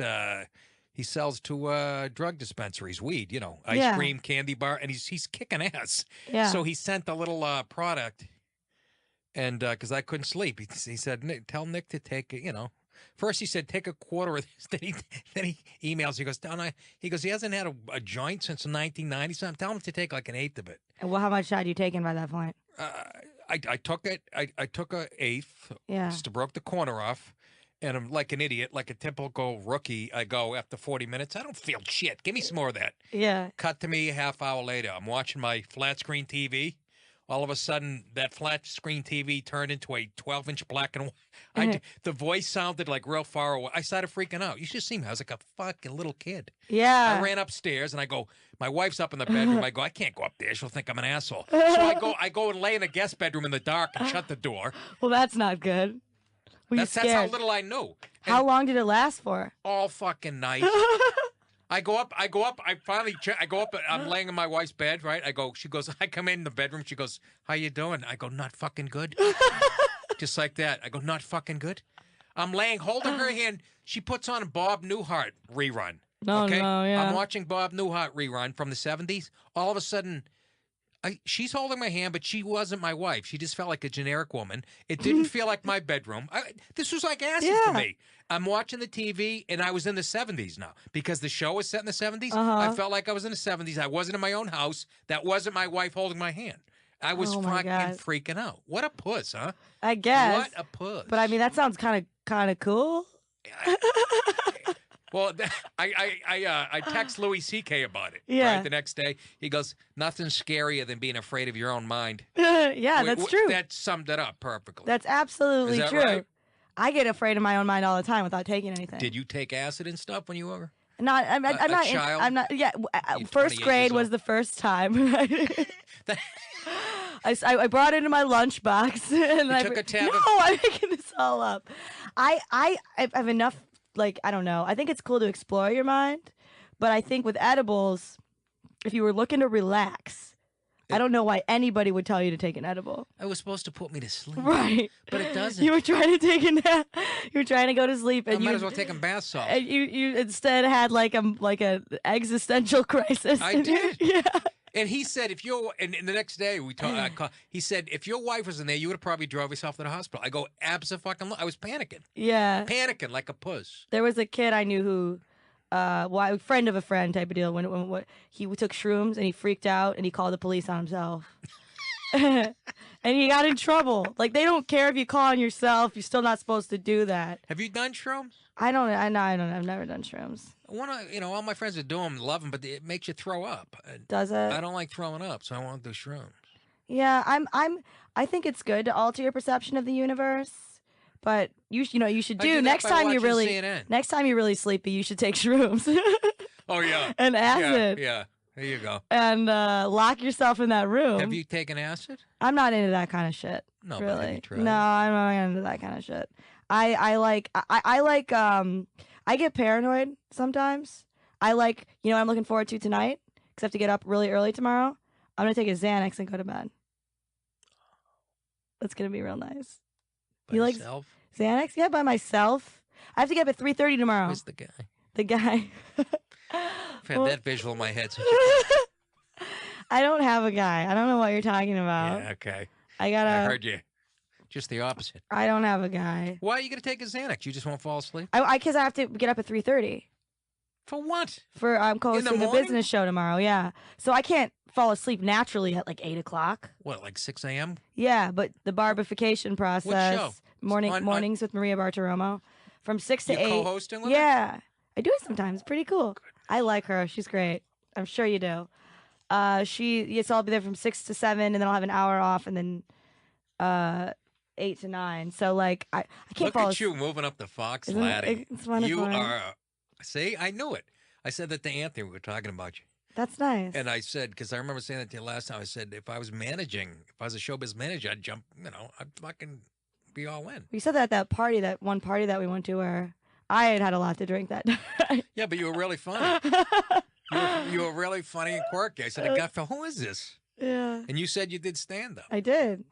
he sells to drug dispensaries weed, ice Yeah. cream, candy bar, and he's kicking ass. Yeah. So he sent a little product, and because I couldn't sleep, he said, "Nick, tell Nick to take it, First he said, take a quarter of this. Then he emails. He goes, he goes, he hasn't had a joint since 1990. So I'm telling him to take like an eighth of it. Well, how much had you taken by that point? I took it. I took an eighth. Yeah. Just broke the corner off. And I'm like an idiot, like a typical rookie. I go after 40 minutes. I don't feel shit. Give me some more of that. Yeah. Cut to me a half hour later. I'm watching my flat screen TV. All of a sudden, that flat screen TV turned into a 12-inch black and white. The voice sounded like real far away. I started freaking out. You should see me. I was like a fucking little kid. Yeah. I ran upstairs and I go, my wife's up in the bedroom. I go, I can't go up there. She'll think I'm an asshole. So I go and lay in the guest bedroom in the dark and shut the door. Well, that's not good. That's how little I knew. And how long did it last for? all fucking night. I go up. I finally check. I go up. I'm laying in my wife's bed, right? She goes, I come in the bedroom. She goes, how you doing? I go, not fucking good. Just like that. I go, not fucking good. I'm laying, holding her hand. She puts on a Bob Newhart rerun. No, yeah. I'm watching Bob Newhart rerun from the 70s. All of a sudden, she's holding my hand, but she wasn't my wife. She just felt like a generic woman. It didn't feel like my bedroom. This was like acid for me. I'm watching the TV, and I was in the 70s now. Because the show was set in the 70s, I felt like I was in the 70s. I wasn't in my own house. That wasn't my wife holding my hand. I was fucking freaking out. What a puss, huh? I guess. What a puss. But, I mean, that sounds kind of cool. Well, I text Louis C.K. about it. Yeah. Right, the next day, he goes, "Nothing's scarier than being afraid of your own mind." Yeah, that's true. That summed it up perfectly. That's absolutely Is that true. right? I get afraid of my own mind all the time without taking anything. Did you take acid and stuff when you were? I'm not. child? I'm not. Yeah, You're first 28 grade years was old. the first time. I brought it into my lunchbox and I took a tab No, of- I'm making this all up. I have enough. Like, I don't know. I think it's cool to explore your mind, but I think with edibles, if you were looking to relax, I don't know why anybody would tell you to take an edible. It was supposed to put me to sleep. Right. But it doesn't. You were trying to take a nap. You were trying to go to sleep, I and might you as well take a bath salt. and you instead had like a existential crisis. I did. Yeah. And he said, and the next day we talked, he said, if your wife was in there, you would have probably drove yourself to the hospital. I go, abso-fucking-lutely. I was panicking. Yeah. Panicking like a puss. There was a kid I knew who, friend of a friend type of deal. When he took shrooms and he freaked out and he called the police on himself. And he got in trouble. Like, they don't care if you call on yourself. You're still not supposed to do that. Have you done shrooms? I don't. I've never done shrooms. All my friends that do them love them, but it makes you throw up. Does it? I don't like throwing up, so I won't do shrooms. Yeah, I think it's good to alter your perception of the universe, but you should I do that next by time you're watching really CNN. next time you're really sleepy, you should take shrooms. Oh yeah. And acid. Yeah. There you go. And lock yourself in that room. Have you taken acid? I'm not into that kind of shit. No, but really. have you tried No, it? I'm not into that kind of shit. I get paranoid sometimes. I'm looking forward to tonight because I have to get up really early tomorrow. I'm gonna take a Xanax and go to bed. That's gonna be real nice. By You yourself? like Xanax? Yeah, by myself. I have to get up at 3:30 tomorrow. Who's the guy? The guy. I've had that visual in my head since I don't have a guy. I don't know what you're talking about. Yeah, okay. I heard you. Just the opposite. I don't have a guy. Why are you going to take a Xanax? You just won't fall asleep? Because I have to get up at 3:30. For what? I'm hosting the morning? business show tomorrow. Yeah, so I can't fall asleep naturally at like 8 o'clock. What, like 6 a.m.? Yeah, but the barbification process. show? Mornings with Maria Bartiromo, from 6 to You 8. co-hosting with her? Yeah, I do it sometimes. It's pretty cool. I like her. She's great. I'm sure you do. So I'll be there from 6 to 7, and then I'll have an hour off, and then 8 to 9. So like I can't Look fall at asleep. you moving up the Fox Isn't it- ladder. it's wonderful. You are. See, I knew it. I said that to Anthony. We were talking about you. That's nice. And I said, because I remember saying that to you last time, I said, if I was a showbiz manager, I'd jump, I'd fucking be all in. You said that at that one party that we went to where I had a lot to drink that night. Yeah, but you were really funny. you were really funny and quirky. I said, the guy, who is this? Yeah. And you said you did stand-up. I did.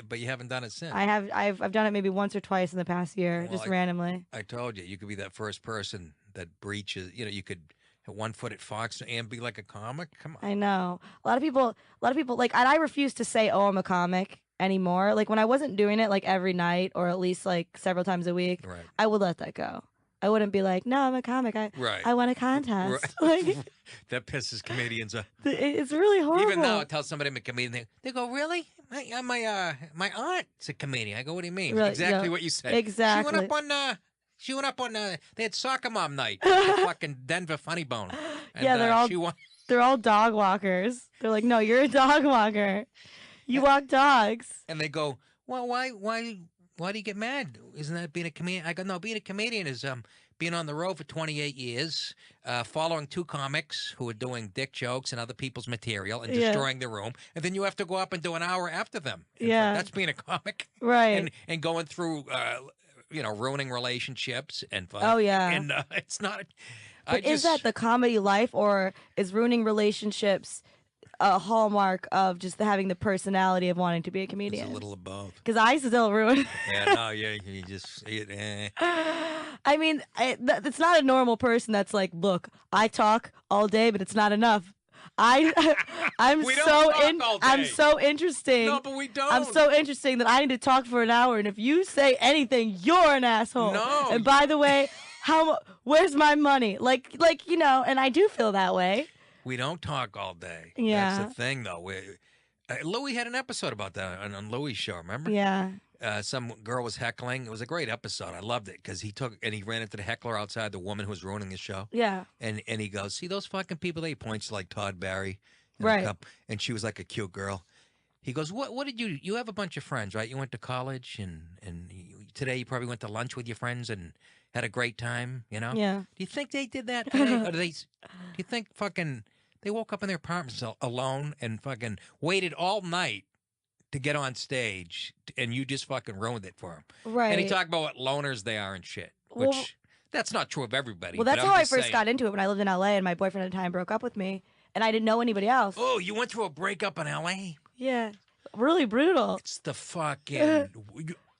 But you haven't done it since. I've done it maybe once or twice in the past year, Well, just randomly. I told you could be that first person that breaches, you could have 1 foot at Fox and be like a comic. Come on. I know. A lot of people like, and I refuse to say, oh, I'm a comic. anymore. Like when I wasn't doing it like every night or at least like several times a week, Right. I would let that go. I wouldn't be like, no, I'm a comic. Right. I won a contest. Right. Like That pisses comedians off. it's really horrible. Even now, I tell somebody I'm a comedian, they go, "Really? My aunt's a comedian." I go, "What do you mean?" Really? Exactly Yeah. what you said. Exactly. She went up on. They had soccer mom night. At the fucking Denver Funny Bone. And, Yeah, they're all dog walkers. They're like, no, you're a dog walker. You walk dogs. And they go, "Well, why do you get mad? Isn't that being a comedian?" I go, "No, being a comedian is being on the road for 28 years, following two comics who are doing dick jokes and other people's material and destroying the room, and then you have to go up and do an hour after them. And that's being a comic, right? And going through, ruining relationships and fun. Oh yeah, and it's not. But is that the comedy life, or is ruining relationships a hallmark of just having the personality of wanting to be a comedian? It's a little of both. Because I still ruin. You just see it. I mean, it's not a normal person that's like, look, I talk all day, but it's not enough. I'm so interesting. No, but we don't. I'm so interesting that I need to talk for an hour, and if you say anything, you're an asshole. No. And by the way, where's my money? Like and I do feel that way. We don't talk all day. Yeah. That's the thing, though. Louis had an episode about that on Louis' show, remember? Yeah. Some girl was heckling. It was a great episode. I loved it because he ran into the heckler outside, the woman who was ruining his show. Yeah. And he goes, "See those fucking people?" He points to like Todd Barry. Right. And she was like a cute girl. He goes, "What did you have a bunch of friends, right? You went to college and today you probably went to lunch with your friends and had a great time, you know? Yeah. Do you think they did that today? Or do you think fucking they woke up in their apartments alone and fucking waited all night to get on stage, and you just fucking ruined it for them?" Right. And he talked about what loners they are and shit, which that's not true of everybody. Well, that's how I first got into it when I lived in LA, and my boyfriend at the time broke up with me, and I didn't know anybody else. Oh, you went through a breakup in LA? Yeah. Really brutal. It's the fucking,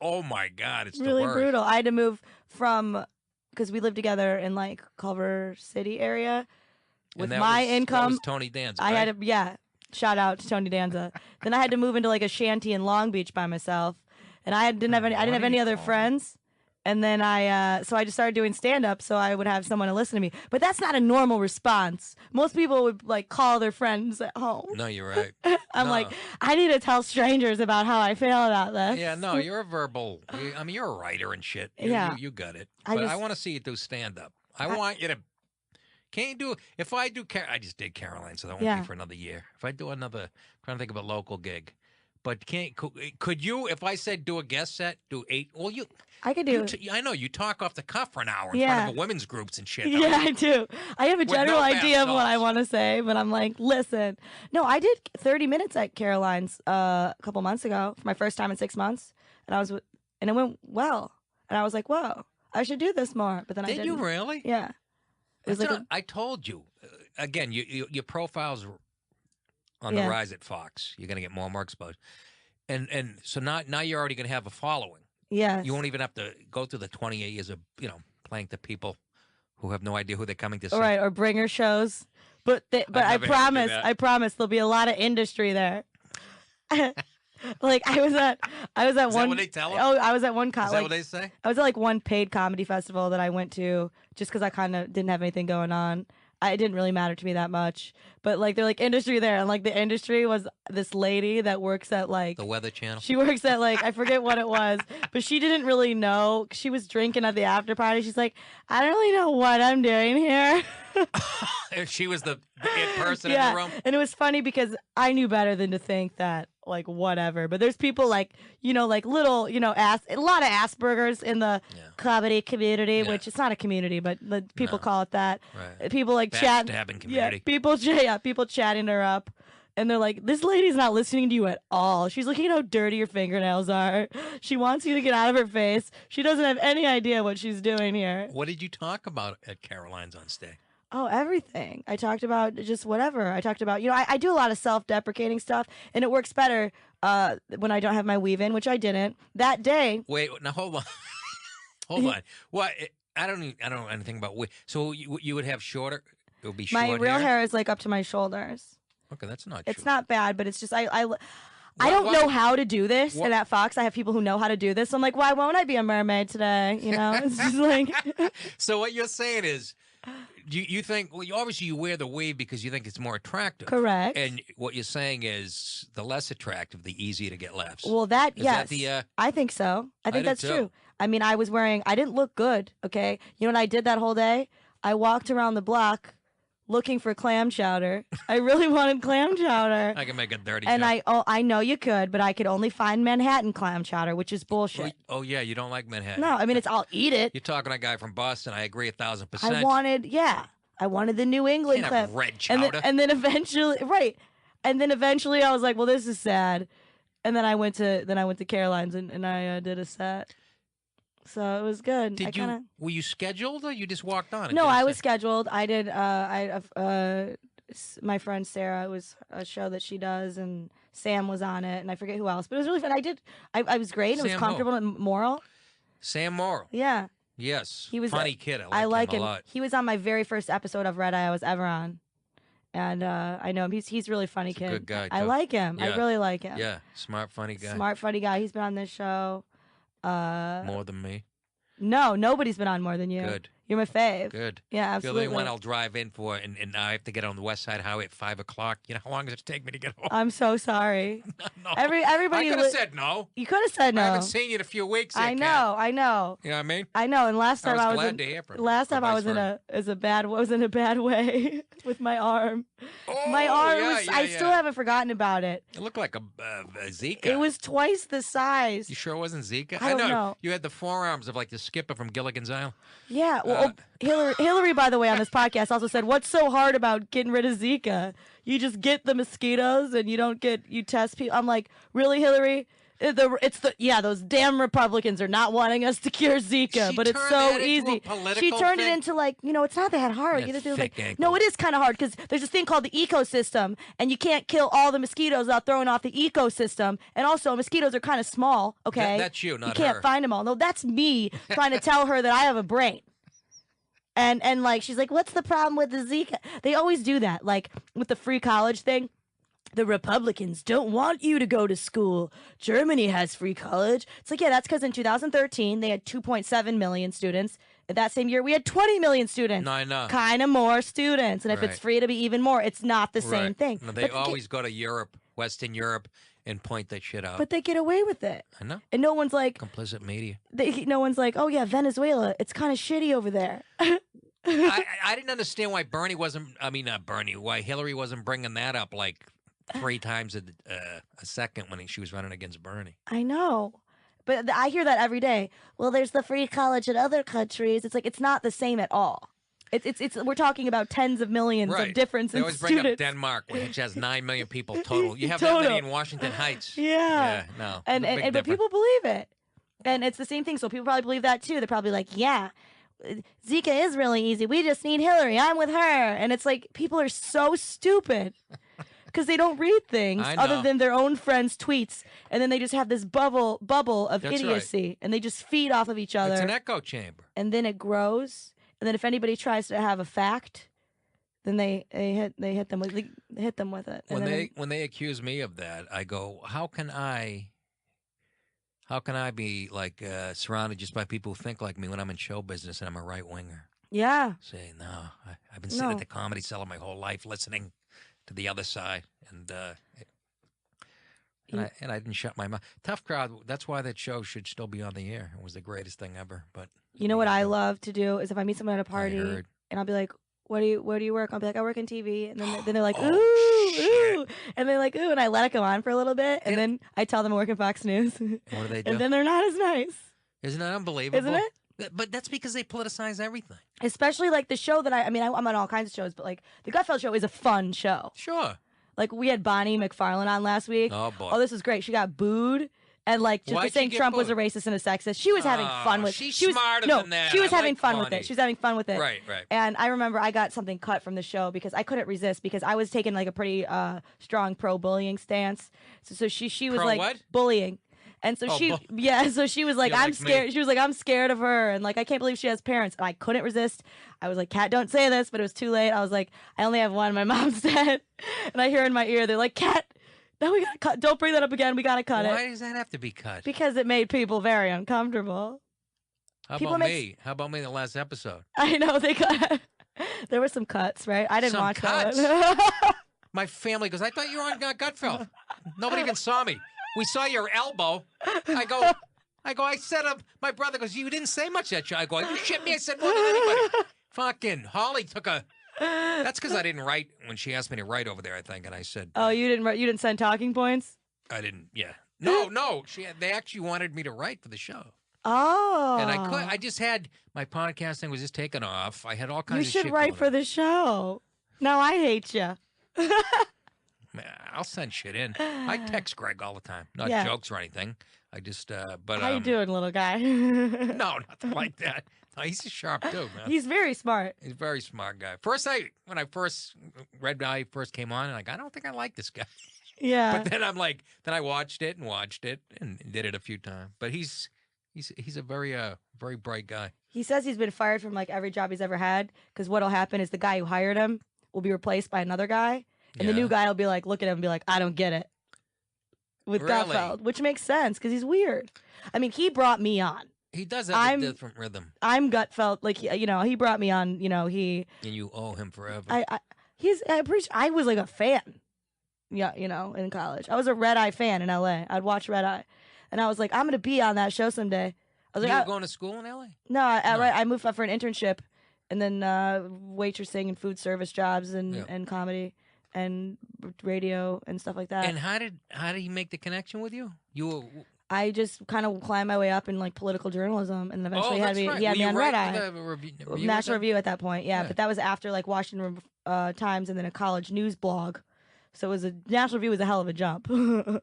oh my God, it's really the worst. brutal. I had to move because we lived together in like Culver City area. With my income, that was Tony Danza, I right? had to, shout out to Tony Danza. Then I had to move into like a shanty in Long Beach by myself, and I didn't have any other friends. And then so I just started doing stand up so I would have someone to listen to me. But that's not a normal response. Most people would like call their friends at home. No, you're right. I'm like, I need to tell strangers about how I feel about this. Yeah, no, you're a verbal. You're a writer and shit. You got it. But I want to see you do stand up. I want you to. Can't you do? If I do, I just did Caroline, so that won't be for another year. If I do another, I'm trying to think of a local gig. But could you, if I said do a guest set, do 8? Well, I could do. I know you talk off the cuff for an hour in front of women's groups and shit. Yeah, I do. I have a general idea of what I want to say, but I'm like, listen. No, I did 30 minutes at Caroline's a couple months ago for my first time in 6 months, and it went well. And I was like, whoa, I should do this more. But then I didn't. Did you really? Yeah. It was I told you. Again, your profile's on the rise at Fox. You're going to get more and more exposed. And so now you're already going to have a following. Yes. You won't even have to go through the 28 years of, playing to people who have no idea who they're coming to see. Right, or bringer shows. But I promise there'll be a lot of industry there. Like I was at Is one. that what they tell them? Oh, I was at one. Is that what they say? I was at like one paid comedy festival that I went to just because I kind of didn't have anything going on. It didn't really matter to me that much. But like they're like industry there, and like the industry was this lady that works at like the Weather Channel. She works at like I forget what it was, but she didn't really know. She was drinking at the after party. She's like, I don't really know what I'm doing here. She was the it person in the room. And it was funny because I knew better than to think that like whatever. But there's people like like little a lot of Asperger's in the comedy community, which it's not a community, but people call it that. Right. People like chat. Community. Yeah, people chatting her up. And they're like, this lady's not listening to you at all. She's looking at how dirty your fingernails are. She wants you to get out of her face. She doesn't have any idea what she's doing here. What did you talk about at Caroline's on stage? Oh, everything. I talked about just whatever. I talked about, I do a lot of self-deprecating stuff, and it works better when I don't have my weave in, which I didn't. That day. Wait, now hold on. Hold on. What? I don't know anything about weave. So you would have shorter, it would be short My real hair is like up to my shoulders. Okay, that's not It's true. not bad, but it's just, I I don't know how to do this. And at Fox, I have people who know how to do this. So I'm like, why won't I be a mermaid today? You know, it's just like. So what you're saying is, you think, well, obviously you wear the weave because you think it's more attractive. Correct. And what you're saying is the less attractive, the easier to get laughs. Well, yes. I think so. I think that's true. I mean, I didn't look good, okay? You know what I did that whole day? I walked around the block looking for clam chowder. I really wanted clam chowder. I can make a dirty and joke. I know you could, but I could only find Manhattan clam chowder, which is bullshit. Oh yeah, you don't like Manhattan. No, I mean, I'll eat it. You're talking to a guy from Boston. I agree 1,000%. I wanted the New England you can't clam. have red chowder. And then eventually, right. And then eventually I was like, well, this is sad. And then I went to Caroline's and I did a set. So it was good. Were you scheduled or you just walked on? No, I was scheduled. I did. My friend Sarah, it was a show that she does, and Sam was on it, and I forget who else, but it was really fun. I was great. It was comfortable and moral. Sam Morrill. Yeah. Yes. He was funny kid. I like him him a lot. He was on my very first episode of Red Eye I was ever on. And I know him. He's really funny kid. Good guy. I like him. Yeah. I really like him. Yeah. Smart, funny guy. Smart, funny guy. He's been on this show. More than me. No, nobody's been on more than you. Good. You're my fave. Good. Yeah, absolutely. You're the only one I'll drive in for, and I have to get on the West Side Highway at 5 o'clock. You know how long does it take me to get home? I'm so sorry. No. Everybody. I could have said no. You could have said no. I haven't seen you in a few weeks. I know. You know what I mean? I know. And last time I was in a bad way with my arm. Oh, my arm. Yeah, I still haven't forgotten about it. It looked like a Zika. It was twice the size. You sure it wasn't Zika? I don't know. You had the forearms of like the skipper from Gilligan's Island. Yeah. Well, Hillary, by the way, on this podcast also said, "What's so hard about getting rid of Zika? You just get the mosquitoes and you test people." I'm like, really, Hillary? Those damn Republicans are not wanting us to cure Zika, but it's so easy. She turned it into it's not that hard. No, it is kind of hard because there's this thing called the ecosystem, and you can't kill all the mosquitoes without throwing off the ecosystem. And also, mosquitoes are kind of small. Okay, that's you, not her. You can't find them all. No, that's me trying to tell her that I have a brain. And she's like, what's the problem with the Zika? They always do that, like with the free college thing. The Republicans don't want you to go to school. Germany has free college. It's like, yeah, that's because in 2013, they had 2.7 million students. That same year, we had 20 million students. No, I know. Kind of more students. And if it's free to be even more, it's not the same thing. No, they always go to Europe, Western Europe, and point that shit out. But they get away with it. I know. And no one's like... complicit media. No one's like, oh, yeah, Venezuela. It's kind of shitty over there. I didn't understand why why Hillary wasn't bringing that up like 3 times a second when she was running against Bernie. I know. But I hear that every day. Well, there's the free college in other countries. It's like, it's not the same at all. It's we're talking about tens of millions of difference in students. They always bring up Denmark, which has 9 million people total. You have that many in Washington Heights. Yeah. No. But people believe it. And it's the same thing. So people probably believe that too. They're probably like, yeah, Zika is really easy. We just need Hillary. I'm with her. And it's like, people are so stupid. Because they don't read things other than their own friends' tweets, and then they just have this bubble of idiocy, and they just feed off of each other. It's an echo chamber, and then it grows. And then if anybody tries to have a fact, then they hit them with it. When they accuse me of that, I go, how can I be like surrounded just by people who think like me when I'm in show business and I'm a right winger? Yeah. Say no, I've been sitting at the Comedy Cellar my whole life listening to the other side, and I didn't shut my mouth. Tough crowd. That's why that show should still be on the air. It was the greatest thing ever. But you know what I love to do is if I meet someone at a party and I'll be like, where do you work? I'll be like, I work in TV, and then they're like, ooh, and they're like, ooh, and I let it go on for a little bit, and then I tell them I work in Fox News. What do they do? And then they're not as nice. Isn't that unbelievable? Isn't it? But that's because they politicize everything. Especially like the show that I'm on all kinds of shows, but like the Gutfeld show is a fun show. Sure. Like we had Bonnie McFarlane on last week. Oh boy. Oh, this was great. She got booed and like just for saying Trump was a racist and a sexist. She was having fun with it. She's smarter than that. She was having fun with it. She was having fun with it. Right. And I remember I got something cut from the show because I couldn't resist because I was taking like a pretty strong pro-bullying stance. So she was like what? Bullying. And so so she was like, I'm scared. She was like, I'm scared of her. And like, I can't believe she has parents. And I couldn't resist. I was like, Kat, don't say this. But it was too late. I was like, I only have one. My mom's dead. And I hear in my ear, they're like, Kat, No, we gotta cut. Don't bring that up again. We gotta cut Why it does that have to be cut? because it made people very uncomfortable. How people about make- me? How about me in the last episode? I know they cut. There were some cuts, right? I didn't Some watch cuts? that one. My family goes, I thought you were on Gutfeld. Nobody even saw me. We saw your elbow. I said, my brother goes, you didn't say much that show. I go, you shit me? I said more than anybody. Fucking Holly took a. That's because I didn't write when she asked me to write over there, I think. And I said, Oh, you didn't write. You didn't send talking points. I didn't. Yeah. No. They actually wanted me to write for the show. Oh. And I could. I just had my podcasting was just taken off. I had all kinds You of shit. should write going for on. the show. No, I hate you. Man, I'll send shit in. I text Greg all the time. Not Yeah. jokes or anything. I just, but How you doing, little guy? No, nothing like that. No, he's a sharp dude, man. He's very smart. He's a very smart guy. When I first came on, I'm like, I don't think I like this guy. Yeah. But then then I watched it and did it a few times. But he's a very very bright guy. He says he's been fired from like every job he's ever had because what'll happen is the guy who hired him will be replaced by another guy, and the Yeah. new guy will be like, look at him and be like, I don't get it. With Really? Gutfeld, which makes sense because he's weird. I mean, he brought me on. He does have a different rhythm, I'm Gutfeld, like he brought me on. He. and you owe him forever. I was like a fan. Yeah, in college, I was a Red Eye fan in LA. I'd watch Red Eye, and I was like, I'm gonna be on that show someday. I was you were like, going to school in L.A.? no, No. I moved up for an internship, and then waitressing and food service jobs and Yeah. and comedy and radio and stuff like that. And how did he make the connection with you? You were. I just kind of climbed my way up in like political journalism, and eventually that's right. he had Were me you on Red writing Eye. the review National with them? Review at that point, yeah. Yeah. But that was after like Washington Times and then a college news blog. So it was National Review was a hell of a jump from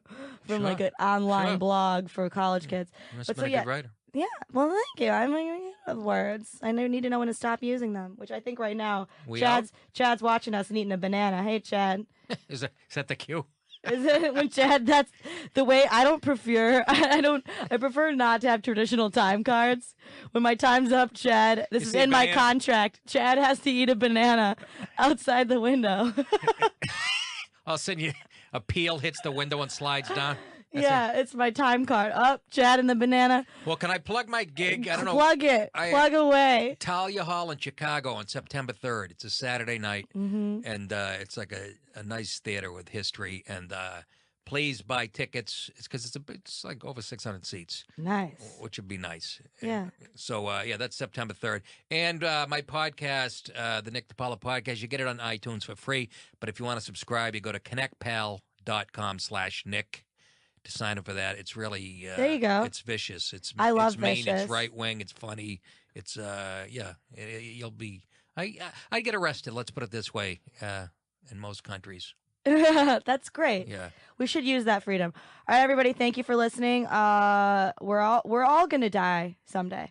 like Sure. an online Sure. blog for college kids. You must But have been so, a good writer. Yeah, well, thank you. I'm like, words. I need to know when to stop using them, which I think right now Chad's watching us and eating a banana. Hey, Chad. Is that the cue? Is it when Chad? That's the way. I prefer not to have traditional time cards. When my time's up, Chad. This You is see in my banana? contract. Chad has to eat a banana outside the window. All of a sudden, a peel hits the window and slides down. That's Yeah, it's my time card. Up, Chad and the banana. Well, can I plug my gig? I don't know. Plug it. Plug away. Talia Hall in Chicago on September 3rd. It's a Saturday night, and it's like a nice theater with history. And please buy tickets. It's because it's like over 600 seats, Nice. which would be nice. Yeah. So that's September 3rd. And my podcast, the Nick Di Paolo podcast, you get it on iTunes for free. But if you want to subscribe, you go to connectpal.com/Nick. To sign up for that. It's really There you go. It's vicious. I love it's mean, vicious. It's right wing. It's funny. It's you'll be. I get arrested. Let's put it this way. In most countries. That's great. Yeah. We should use that freedom. All right, everybody. Thank you for listening. We're all gonna die someday.